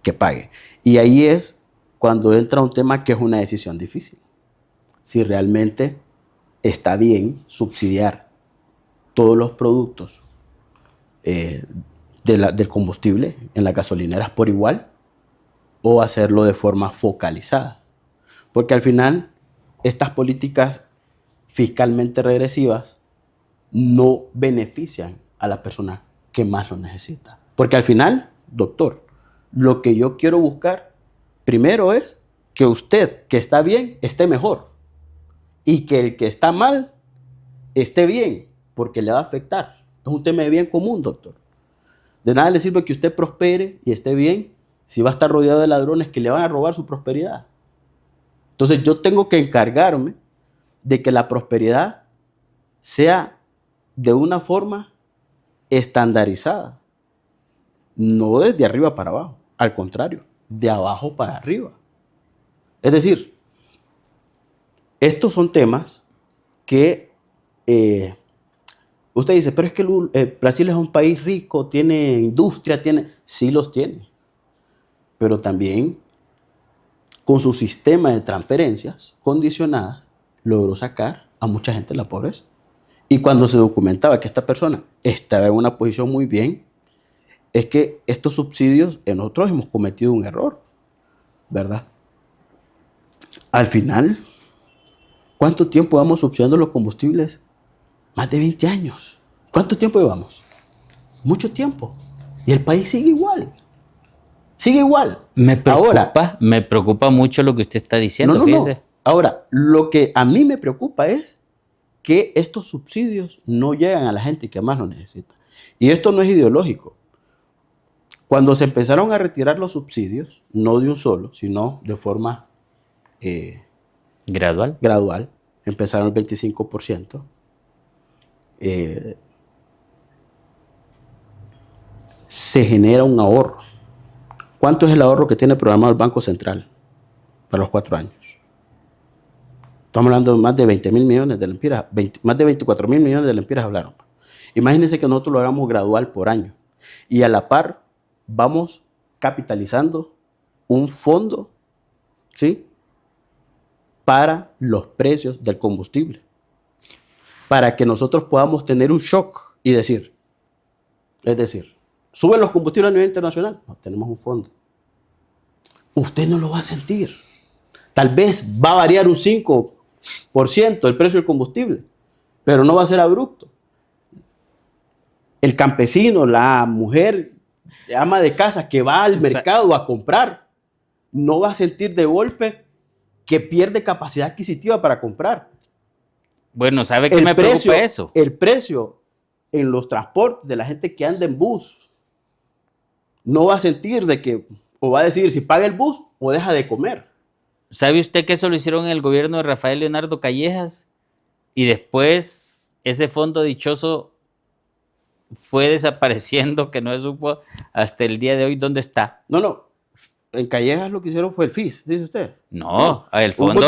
Speaker 2: que pague. Y ahí es cuando entra un tema que es una decisión difícil. Si realmente está bien subsidiar todos los productos del combustible en las gasolineras por igual o hacerlo de forma focalizada. Porque al final, estas políticas fiscalmente regresivas no benefician a la persona que más lo necesita. Porque al final, doctor, lo que yo quiero buscar primero es que usted, que está bien, esté mejor. Y que el que está mal esté bien, porque le va a afectar. Es un tema de bien común, doctor. De nada le sirve que usted prospere y esté bien si va a estar rodeado de ladrones que le van a robar su prosperidad. Entonces yo tengo que encargarme de que la prosperidad sea de una forma estandarizada, no desde arriba para abajo, al contrario, de abajo para arriba. Es decir, estos son temas que usted dice, pero es que Brasil es un país rico, tiene industria, sí los tiene, pero también con su sistema de transferencias condicionadas logró sacar a mucha gente de la pobreza. Y cuando se documentaba que esta persona estaba en una posición muy bien, es que estos subsidios, nosotros hemos cometido un error, ¿verdad? Al final, ¿cuánto tiempo vamos subsidiando los combustibles? Más de 20 años. ¿Cuánto tiempo llevamos? Mucho tiempo. Y el país sigue igual. Sigue igual.
Speaker 1: Me preocupa mucho lo que usted está diciendo, fíjese.
Speaker 2: No. Ahora, lo que a mí me preocupa es que estos subsidios no llegan a la gente que más lo necesita. Y esto no es ideológico. Cuando se empezaron a retirar los subsidios, no de un solo, sino de forma gradual, empezaron el 25%, se genera un ahorro. ¿Cuánto es el ahorro que tiene programado el Banco Central para los 4 años? Estamos hablando de más de 20.000 millones de lempiras, más de 24.000 millones de lempiras hablaron. Imagínense que nosotros lo hagamos gradual por año y a la par vamos capitalizando un fondo, ¿sí?, para los precios del combustible, para que nosotros podamos tener un shock y decir, ¿suben los combustibles a nivel internacional? No, tenemos un fondo. Usted no lo va a sentir. Tal vez va a variar un 5% el precio del combustible, pero no va a ser abrupto. El campesino, la mujer, la ama de casa que va al mercado a comprar, no va a sentir de golpe que pierde capacidad adquisitiva para comprar.
Speaker 1: Bueno, ¿sabe qué me preocupa eso?
Speaker 2: El precio en los transportes de la gente que anda en bus no va a sentir de que, o va a decidir si paga el bus o deja de comer.
Speaker 1: ¿Sabe usted que eso lo hicieron en el gobierno de Rafael Leonardo Callejas? Y después ese fondo dichoso fue desapareciendo, que no se supo hasta el día de hoy dónde está.
Speaker 2: No. En Callejas lo que hicieron fue el FIS, dice usted.
Speaker 1: No, el fondo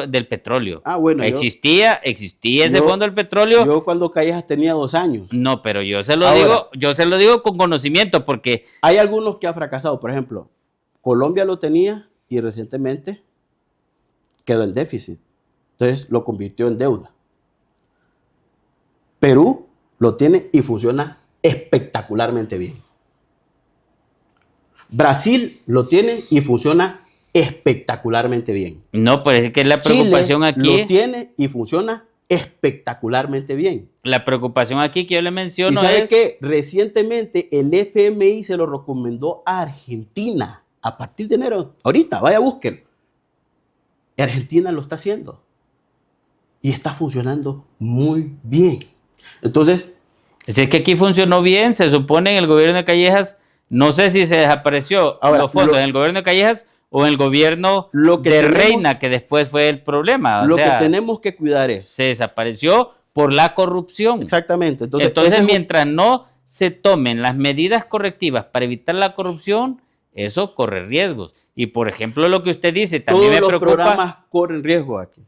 Speaker 1: del petróleo.
Speaker 2: Ah, bueno.
Speaker 1: Existía ese fondo del petróleo.
Speaker 2: Yo cuando Callejas tenía 2 años.
Speaker 1: No, pero yo se lo digo con conocimiento porque
Speaker 2: hay algunos que han fracasado. Por ejemplo, Colombia lo tenía y recientemente quedó en déficit. Entonces lo convirtió en deuda. Perú lo tiene y funciona espectacularmente bien. Brasil lo tiene y funciona espectacularmente bien.
Speaker 1: No, pero es que la preocupación
Speaker 2: Chile
Speaker 1: aquí
Speaker 2: lo tiene y funciona espectacularmente bien.
Speaker 1: La preocupación aquí que yo le menciono
Speaker 2: ¿Y sabe
Speaker 1: es
Speaker 2: que recientemente el FMI se lo recomendó a Argentina a partir de enero? Ahorita, vaya, búsquenlo. Argentina lo está haciendo y está funcionando muy bien. Entonces,
Speaker 1: si es que aquí funcionó bien, se supone en el gobierno de Callejas, no sé si se desapareció los fondos en el gobierno de Callejas o en el gobierno
Speaker 2: Lo que
Speaker 1: de
Speaker 2: tenemos-
Speaker 1: Reina, que después fue el problema. O
Speaker 2: Lo
Speaker 1: sea,
Speaker 2: que tenemos que cuidar es...
Speaker 1: se desapareció por la corrupción.
Speaker 2: Exactamente.
Speaker 1: Entonces
Speaker 2: ese es un-
Speaker 1: mientras no se tomen las medidas correctivas para evitar la corrupción, eso corre riesgos. Y por ejemplo, lo que usted dice también
Speaker 2: todos
Speaker 1: me
Speaker 2: los
Speaker 1: preocupa.
Speaker 2: programas corren riesgo aquí.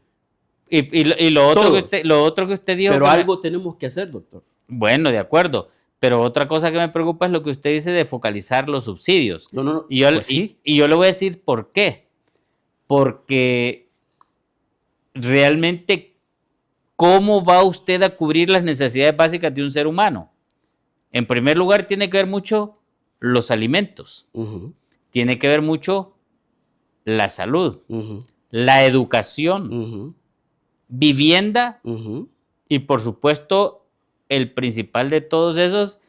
Speaker 1: Y lo otro que
Speaker 2: Todos.
Speaker 1: lo otro que usted dijo.
Speaker 2: Pero
Speaker 1: que
Speaker 2: algo tenemos que hacer, doctor.
Speaker 1: bueno, de acuerdo. Pero otra cosa que me preocupa es lo que usted dice de focalizar los subsidios.
Speaker 2: No.
Speaker 1: Y yo,
Speaker 2: Pues sí.
Speaker 1: y yo le voy a decir por qué. Porque realmente, ¿cómo va usted a cubrir las necesidades básicas de un ser humano? En primer lugar, tiene que ver mucho los alimentos.
Speaker 2: Ujú,
Speaker 1: Tiene que ver mucho la salud,
Speaker 2: ujú,
Speaker 1: la educación,
Speaker 2: ujú,
Speaker 1: vivienda
Speaker 2: ujú.
Speaker 1: y, por supuesto, el principal de todos esos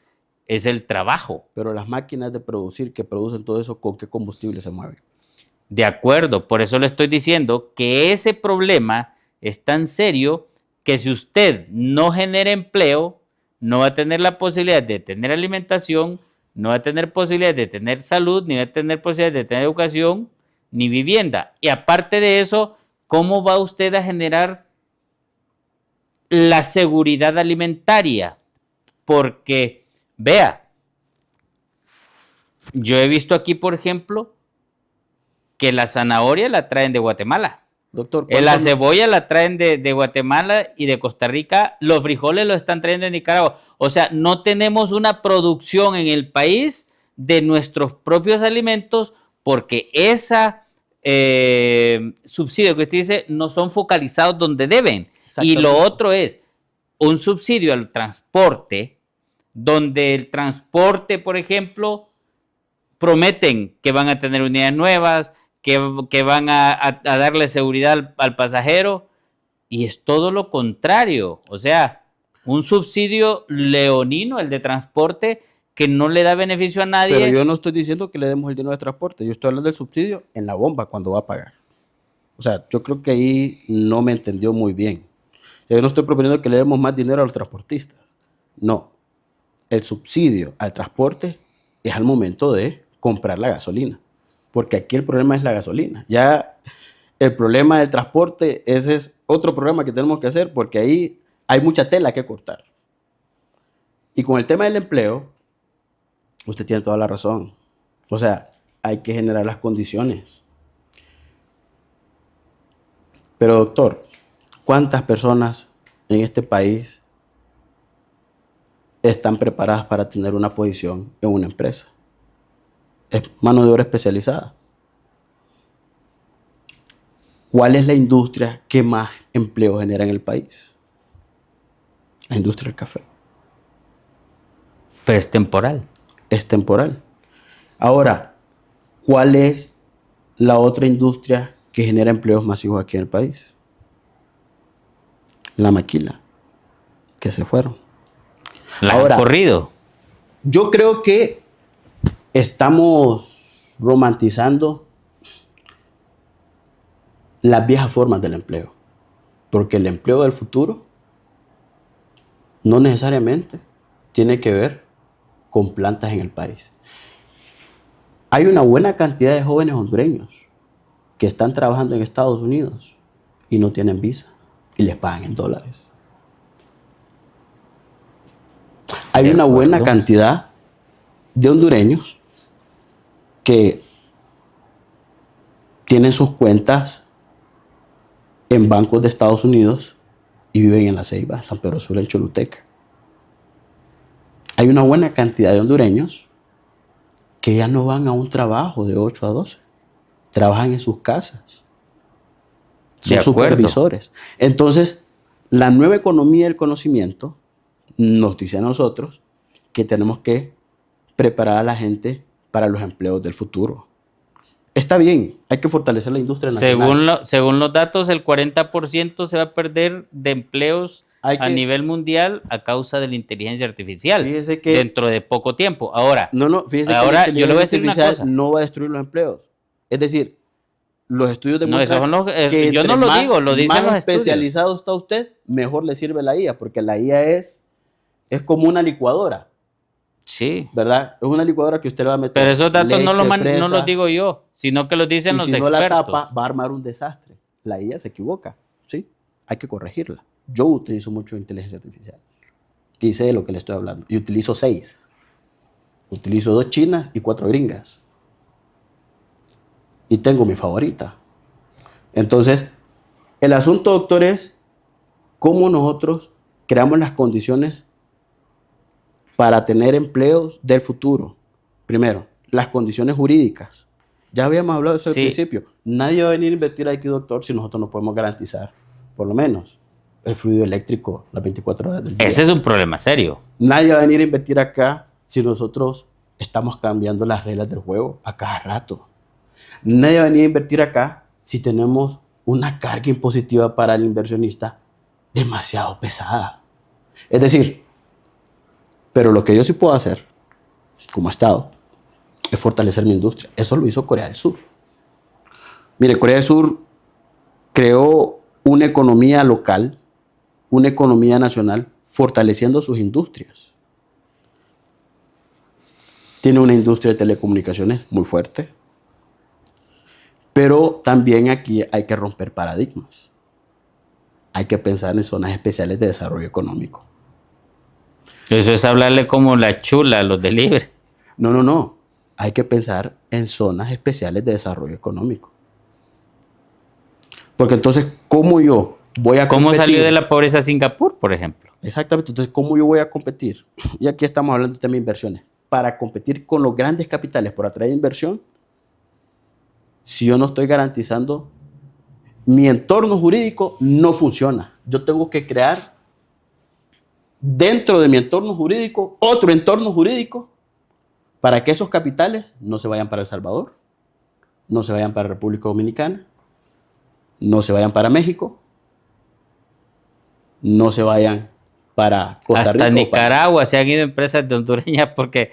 Speaker 1: es el trabajo.
Speaker 2: Pero las máquinas de producir que producen todo eso, ¿con qué combustible se mueven?
Speaker 1: De acuerdo, por eso le estoy diciendo que ese problema es tan serio que si usted no genera empleo, no va a tener la posibilidad de tener alimentación, no va a tener posibilidad de tener salud, ni va a tener posibilidad de tener educación, ni vivienda. Y aparte de eso, ¿cómo va usted a generar la seguridad alimentaria? Porque, vea, yo he visto aquí, por ejemplo, que la zanahoria la traen de Guatemala.
Speaker 2: Doctor,
Speaker 1: La
Speaker 2: ¿cuánto no-
Speaker 1: cebolla la traen de Guatemala y de Costa Rica. Los frijoles los están trayendo de Nicaragua. O sea, no tenemos una producción en el país de nuestros propios alimentos porque esa subsidio que usted dice no son focalizados donde deben. Y
Speaker 2: Exactamente.
Speaker 1: lo otro es un subsidio al transporte, donde el transporte, por ejemplo, prometen que van a tener unidades nuevas, que van a darle seguridad al pasajero, y es todo lo contrario. O sea, un subsidio leonino, el de transporte, que no le da beneficio a nadie.
Speaker 2: Pero yo no estoy diciendo que le demos el dinero de transporte, yo estoy hablando del subsidio en la bomba cuando va a pagar. O sea, yo creo que ahí no me entendió muy bien. Yo no estoy proponiendo que le demos más dinero a los transportistas. No. El subsidio al transporte es al momento de comprar la gasolina. Porque aquí el problema es la gasolina. Ya el problema del transporte, ese es otro problema que tenemos que hacer porque ahí hay mucha tela que cortar. Y con el tema del empleo, usted tiene toda la razón. O sea, hay que generar las condiciones. Pero doctor, ¿cuántas personas en este país están preparadas para tener una posición en una empresa? Es mano de obra especializada. ¿Cuál es la industria que más empleo genera en el país? La industria del café.
Speaker 1: Pero es temporal.
Speaker 2: Es temporal. Ahora, ¿cuál es la otra industria que genera empleos masivos aquí en el país? La maquila, que se fueron.
Speaker 1: La
Speaker 2: Ahora,
Speaker 1: han corrido.
Speaker 2: Yo creo que estamos romantizando las viejas formas del empleo, porque el empleo del futuro no necesariamente tiene que ver con plantas en el país. Hay una buena cantidad de jóvenes hondureños que están trabajando en Estados Unidos y no tienen visa y les pagan en dólares. Hay
Speaker 1: De
Speaker 2: una buena
Speaker 1: acuerdo.
Speaker 2: cantidad de hondureños que tienen sus cuentas en bancos de Estados Unidos y viven en La Ceiba, San Pedro Sula, en Choluteca. Hay una buena cantidad de hondureños que ya no van a un trabajo de 8 a 12. Trabajan en sus casas. Son
Speaker 1: De acuerdo.
Speaker 2: supervisores. Entonces, la nueva economía del conocimiento nos dice a nosotros que tenemos que preparar a la gente para los empleos del futuro. Está bien, hay que fortalecer la industria nacional.
Speaker 1: Según los datos, el 40% se va a perder de empleos
Speaker 2: Hay
Speaker 1: a
Speaker 2: que-
Speaker 1: nivel mundial a causa de la inteligencia artificial
Speaker 2: Fíjese que-
Speaker 1: dentro de poco tiempo. Ahora,
Speaker 2: Fíjese
Speaker 1: ahora
Speaker 2: que la
Speaker 1: yo le voy a
Speaker 2: inteligencia
Speaker 1: decir una
Speaker 2: artificial
Speaker 1: cosa.
Speaker 2: no va a destruir los empleos. Es decir, los estudios
Speaker 1: No,
Speaker 2: demuestran
Speaker 1: esos son los-
Speaker 2: que
Speaker 1: yo no
Speaker 2: entre
Speaker 1: lo digo, lo dicen
Speaker 2: más
Speaker 1: los estudios.
Speaker 2: especializado está usted, mejor le sirve la IA, porque la IA es como una licuadora.
Speaker 1: Sí.
Speaker 2: ¿verdad? Es una licuadora que usted le va a meter
Speaker 1: Pero esos datos no,
Speaker 2: leche,
Speaker 1: no los
Speaker 2: fresa,
Speaker 1: digo yo, sino que los dicen
Speaker 2: y
Speaker 1: los
Speaker 2: si no la tapa,
Speaker 1: expertos.
Speaker 2: va a armar un desastre. La IA se equivoca, ¿sí? Hay que corregirla. Yo utilizo mucho inteligencia artificial y sé de lo que le estoy hablando. Y utilizo 6. Utilizo 2 chinas y 4 gringas. Y tengo mi favorita. Entonces, el asunto, doctor, es cómo nosotros creamos las condiciones para tener empleos del futuro. Primero, las condiciones jurídicas. Ya habíamos hablado de eso al
Speaker 1: Sí,
Speaker 2: principio. Nadie va a venir a invertir aquí, doctor, si nosotros no podemos garantizar, por lo menos, el fluido eléctrico las 24 horas del
Speaker 1: ese
Speaker 2: día.
Speaker 1: es un problema serio.
Speaker 2: Nadie va a venir a invertir acá si nosotros estamos cambiando las reglas del juego a cada rato. Nadie va a venir a invertir acá si tenemos una carga impositiva para el inversionista demasiado pesada. Es decir, pero lo que yo sí puedo hacer como Estado es fortalecer mi industria. Eso lo hizo Corea del Sur. Mire, Corea del Sur creó una economía local, una economía nacional, fortaleciendo sus industrias. Tiene una industria de telecomunicaciones muy fuerte, pero también aquí hay que romper paradigmas. Hay que pensar en zonas especiales de desarrollo económico.
Speaker 1: Eso es hablarle como la chula a los de libre.
Speaker 2: No, no, no. Hay que pensar en zonas especiales de desarrollo económico. Porque entonces, ¿cómo yo voy a
Speaker 1: ¿Cómo salió de
Speaker 2: competir?
Speaker 1: la pobreza Singapur, por ejemplo?
Speaker 2: Exactamente. Entonces, ¿cómo yo voy a competir? Y aquí estamos hablando de tema de inversiones. Para competir con los grandes capitales por atraer inversión, si yo no estoy garantizando, mi entorno jurídico no funciona. Yo tengo que crear dentro de mi entorno jurídico otro entorno jurídico para que esos capitales no se vayan para El Salvador, no se vayan para República Dominicana, no se vayan para México, no se vayan para Costa
Speaker 1: Hasta
Speaker 2: Rica o Panamá.
Speaker 1: Nicaragua se han ido empresas de hondureñas porque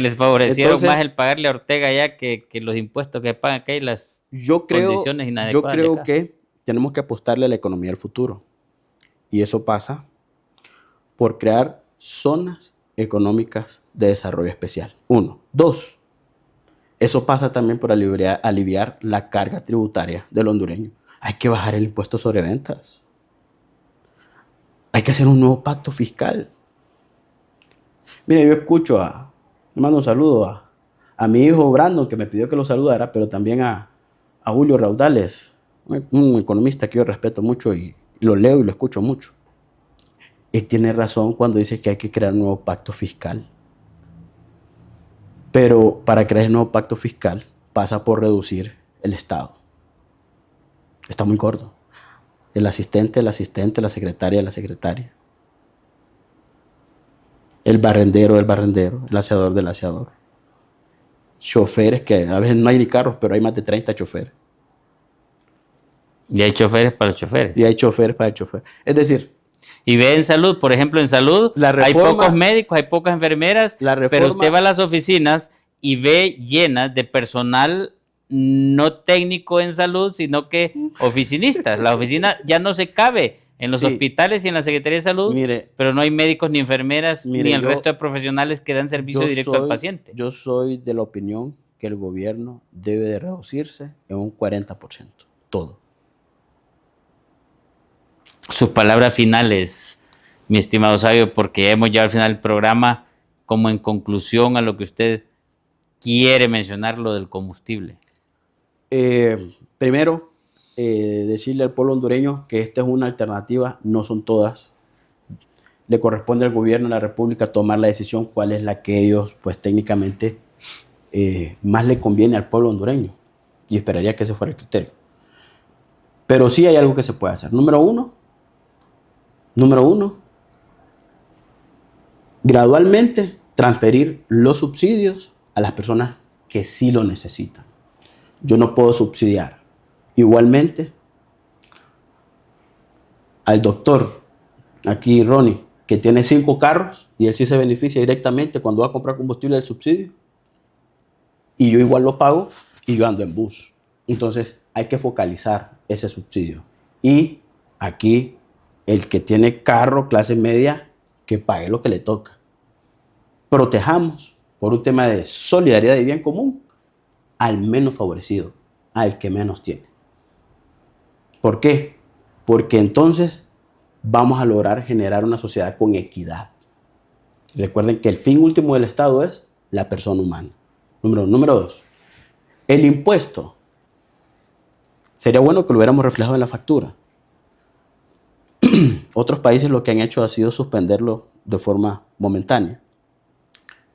Speaker 1: les favorecieron más
Speaker 2: Entonces,
Speaker 1: el pagarle a Ortega ya que los impuestos que pagan acá y las condiciones
Speaker 2: yo
Speaker 1: inadecuadas de
Speaker 2: creo
Speaker 1: acá.
Speaker 2: que tenemos que apostarle a la economía del futuro. Y eso pasa por crear zonas económicas de desarrollo especial. 1. 2. Eso pasa también por aliviar la carga tributaria del hondureño. Hay que bajar el impuesto sobre ventas. Hay que hacer un nuevo pacto fiscal. Mire, yo escucho le mando un saludo a mi hijo Brandon, que me pidió que lo saludara, pero también a Julio Raudales, un economista que yo respeto mucho y lo leo y lo escucho mucho. Él tiene razón cuando dice que hay que crear un nuevo pacto fiscal. Pero para crear el nuevo pacto fiscal pasa por reducir el Estado. Está muy gordo. El asistente, la secretaria, la secretaria. El barrendero, el aseador del aseador. Choferes, que a veces no hay ni carros, pero hay más de 30 choferes.
Speaker 1: Y hay choferes para choferes.
Speaker 2: Y hay choferes para el chofer. Es decir,
Speaker 1: Y ve en salud, por ejemplo, en salud
Speaker 2: la
Speaker 1: hay pocos
Speaker 2: reforma,
Speaker 1: médicos, hay pocas enfermeras,
Speaker 2: la
Speaker 1: pero usted va
Speaker 2: reforma,
Speaker 1: a las oficinas y ve llenas de personal no técnico en salud, sino que oficinistas. La oficina ya no se cabe en los
Speaker 2: sí,
Speaker 1: hospitales y en la Secretaría de Salud,
Speaker 2: mire,
Speaker 1: pero no hay médicos ni enfermeras ni el
Speaker 2: yo,
Speaker 1: resto de profesionales que dan servicio
Speaker 2: yo
Speaker 1: directo al
Speaker 2: soy,
Speaker 1: paciente.
Speaker 2: yo soy de la opinión que el gobierno debe de reducirse en un 40%. Todo.
Speaker 1: Sus palabras finales, mi estimado Sabio, porque hemos llegado al final del programa, como en conclusión a lo que usted quiere mencionar, lo del combustible.
Speaker 2: Primero, decirle al pueblo hondureño que esta es una alternativa, no son todas. Le corresponde al gobierno de la República tomar la decisión cuál es la que ellos, pues técnicamente, más le conviene al pueblo hondureño. Y esperaría que ese fuera el criterio. Pero sí hay algo que se puede hacer. Número uno, gradualmente transferir los subsidios a las personas que sí lo necesitan. Yo no puedo subsidiar igualmente al doctor, aquí Ronnie, que tiene 5 carros y él sí se beneficia directamente cuando va a comprar combustible del subsidio. Y yo igual lo pago y yo ando en bus. Entonces hay que focalizar ese subsidio. Y aquí el que tiene carro clase media, que pague lo que le toca. protejamos por un tema de solidaridad y bien común al menos favorecido, al que menos tiene. ¿Por qué? Porque entonces vamos a lograr generar una sociedad con equidad. Recuerden que el fin último del Estado es la persona humana. Número uno. Número dos, el impuesto. Sería bueno que lo hubiéramos reflejado en la factura. Otros países lo que han hecho ha sido suspenderlo de forma momentánea,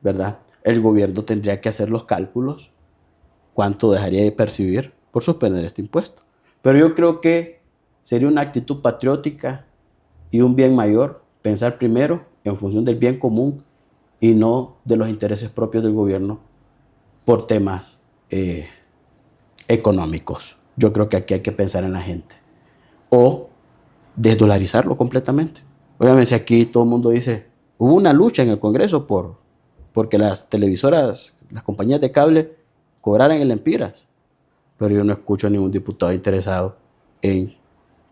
Speaker 2: ¿verdad? El gobierno tendría que hacer los cálculos cuánto dejaría de percibir por suspender este impuesto. Pero yo creo que sería una actitud patriótica y un bien mayor pensar primero en función del bien común y no de los intereses propios del gobierno por temas económicos. Yo creo que aquí hay que pensar en la gente. O desdolarizarlo completamente. Obviamente, si aquí todo el mundo dice, hubo una lucha en el Congreso porque las televisoras, las compañías de cable cobraran en lempiras, pero yo no escucho a ningún diputado interesado en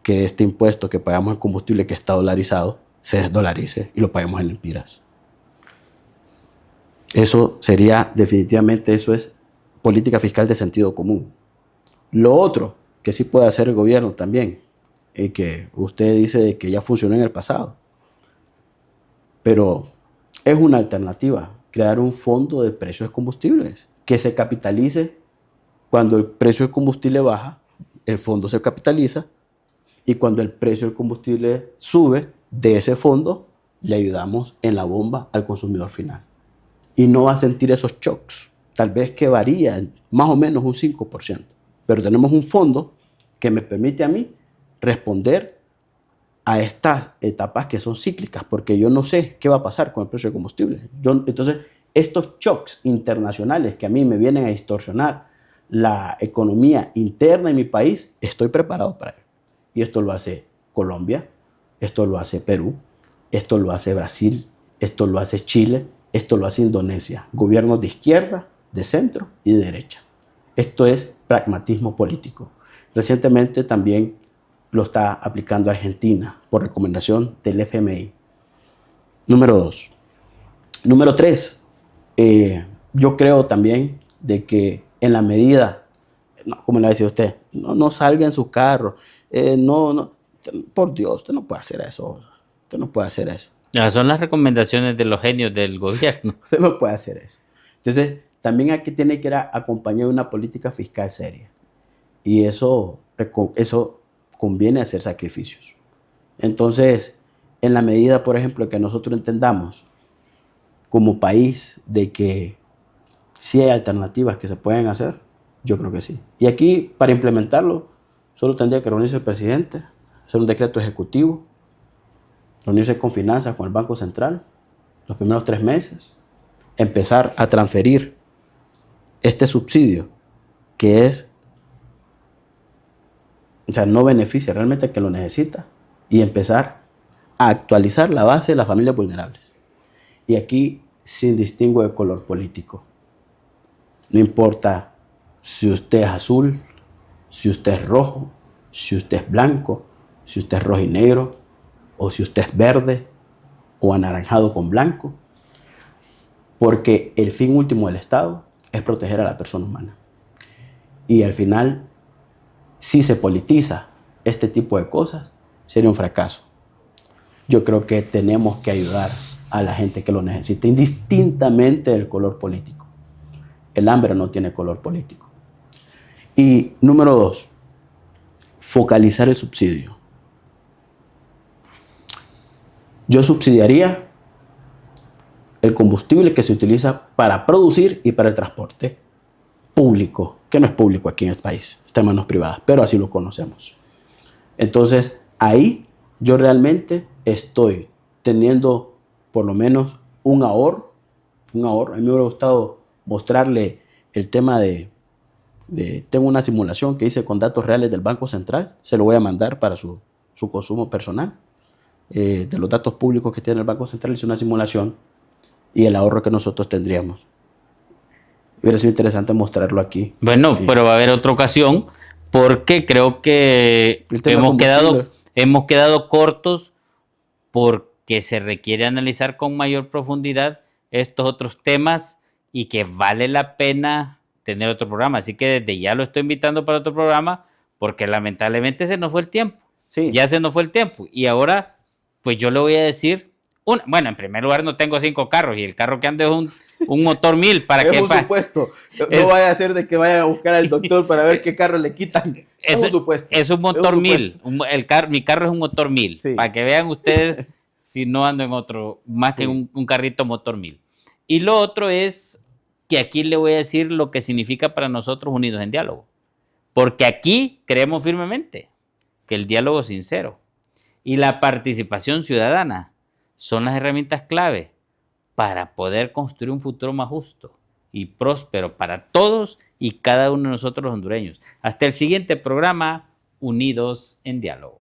Speaker 2: que este impuesto que pagamos en combustible que está dolarizado se desdolarice y lo paguemos en lempiras. Eso sería definitivamente, eso es política fiscal de sentido común. Lo otro que sí puede hacer el gobierno también, y que usted dice que ya funcionó en el pasado, pero es una alternativa, crear un fondo de precios de combustibles que se capitalice cuando el precio del combustible baja, el fondo se capitaliza, y cuando el precio del combustible sube, de ese fondo le ayudamos en la bomba al consumidor final. Y no va a sentir esos shocks, tal vez que varía más o menos un 5%, pero tenemos un fondo que me permite a mí responder a estas etapas que son cíclicas, porque yo no sé qué va a pasar con el precio de combustible. Entonces, estos shocks internacionales que a mí me vienen a distorsionar la economía interna de mi país, estoy preparado para ello. Y esto lo hace Colombia, esto lo hace Perú, esto lo hace Brasil, esto lo hace Chile, esto lo hace Indonesia. Gobiernos de izquierda, de centro y de derecha. Esto es pragmatismo político. Recientemente también lo está aplicando Argentina por recomendación del FMI. Número 2. Número 3. Yo creo también de que en la medida, como le decía usted, no salga en su carro, por Dios, usted no puede hacer eso. Usted no puede hacer eso.
Speaker 1: Son las recomendaciones de los genios del gobierno.
Speaker 2: Usted no puede hacer eso. Entonces, también aquí tiene que ir acompañado de una política fiscal seria. Y eso conviene hacer sacrificios. Entonces, en la medida, por ejemplo, que nosotros entendamos como país de que sí hay alternativas que se pueden hacer, yo creo que sí. Y aquí, para implementarlo, solo tendría que reunirse el presidente, hacer un decreto ejecutivo, reunirse con finanzas, con el Banco Central, los primeros 3 meses, empezar a transferir este subsidio que es, o sea, no beneficia realmente a quien lo necesita, y empezar a actualizar la base de las familias vulnerables. Y aquí, sin distingo de color político. No importa si usted es azul, si usted es rojo, si usted es blanco, si usted es rojo y negro, o si usted es verde o anaranjado con blanco, porque el fin último del Estado es proteger a la persona humana. Y al final, si se politiza este tipo de cosas, sería un fracaso. Yo creo que tenemos que ayudar a la gente que lo necesita, indistintamente del color político. El hambre no tiene color político. Y número 2, focalizar el subsidio. Yo subsidiaría el combustible que se utiliza para producir y para el transporte público, que no es público aquí en este país, está en manos privadas, pero así lo conocemos. Entonces, ahí yo realmente estoy teniendo por lo menos un ahorro. A mí me hubiera gustado mostrarle el tema tengo una simulación que hice con datos reales del Banco Central, se lo voy a mandar para su consumo personal. De los datos públicos que tiene el Banco Central, hice una simulación y el ahorro que nosotros tendríamos. Hubiera sido interesante mostrarlo aquí.
Speaker 1: Bueno, pero va a haber otra ocasión porque creo que hemos quedado cortos porque se requiere analizar con mayor profundidad estos otros temas y que vale la pena tener otro programa. Así que desde ya lo estoy invitando para otro programa porque lamentablemente se nos fue el tiempo.
Speaker 2: Sí.
Speaker 1: Ya se nos fue el tiempo. Y ahora, pues yo le voy a decir, bueno, en primer lugar no tengo 5 carros y el carro que ando es un motor 1000 para
Speaker 2: Es
Speaker 1: que...
Speaker 2: un supuesto. No vaya a ser de que vayan a buscar al doctor para ver qué carro le quitan. Es un supuesto.
Speaker 1: Es un motor 1000. Mi carro es un motor 1000.
Speaker 2: Sí.
Speaker 1: Para que vean ustedes si no ando en otro, más
Speaker 2: Sí.
Speaker 1: que un carrito motor 1000. Y lo otro es que aquí le voy a decir lo que significa para nosotros Unidos en Diálogo. Porque aquí creemos firmemente que el diálogo sincero y la participación ciudadana son las herramientas clave para poder construir un futuro más justo y próspero para todos y cada uno de nosotros los hondureños. Hasta el siguiente programa, Unidos en Diálogo.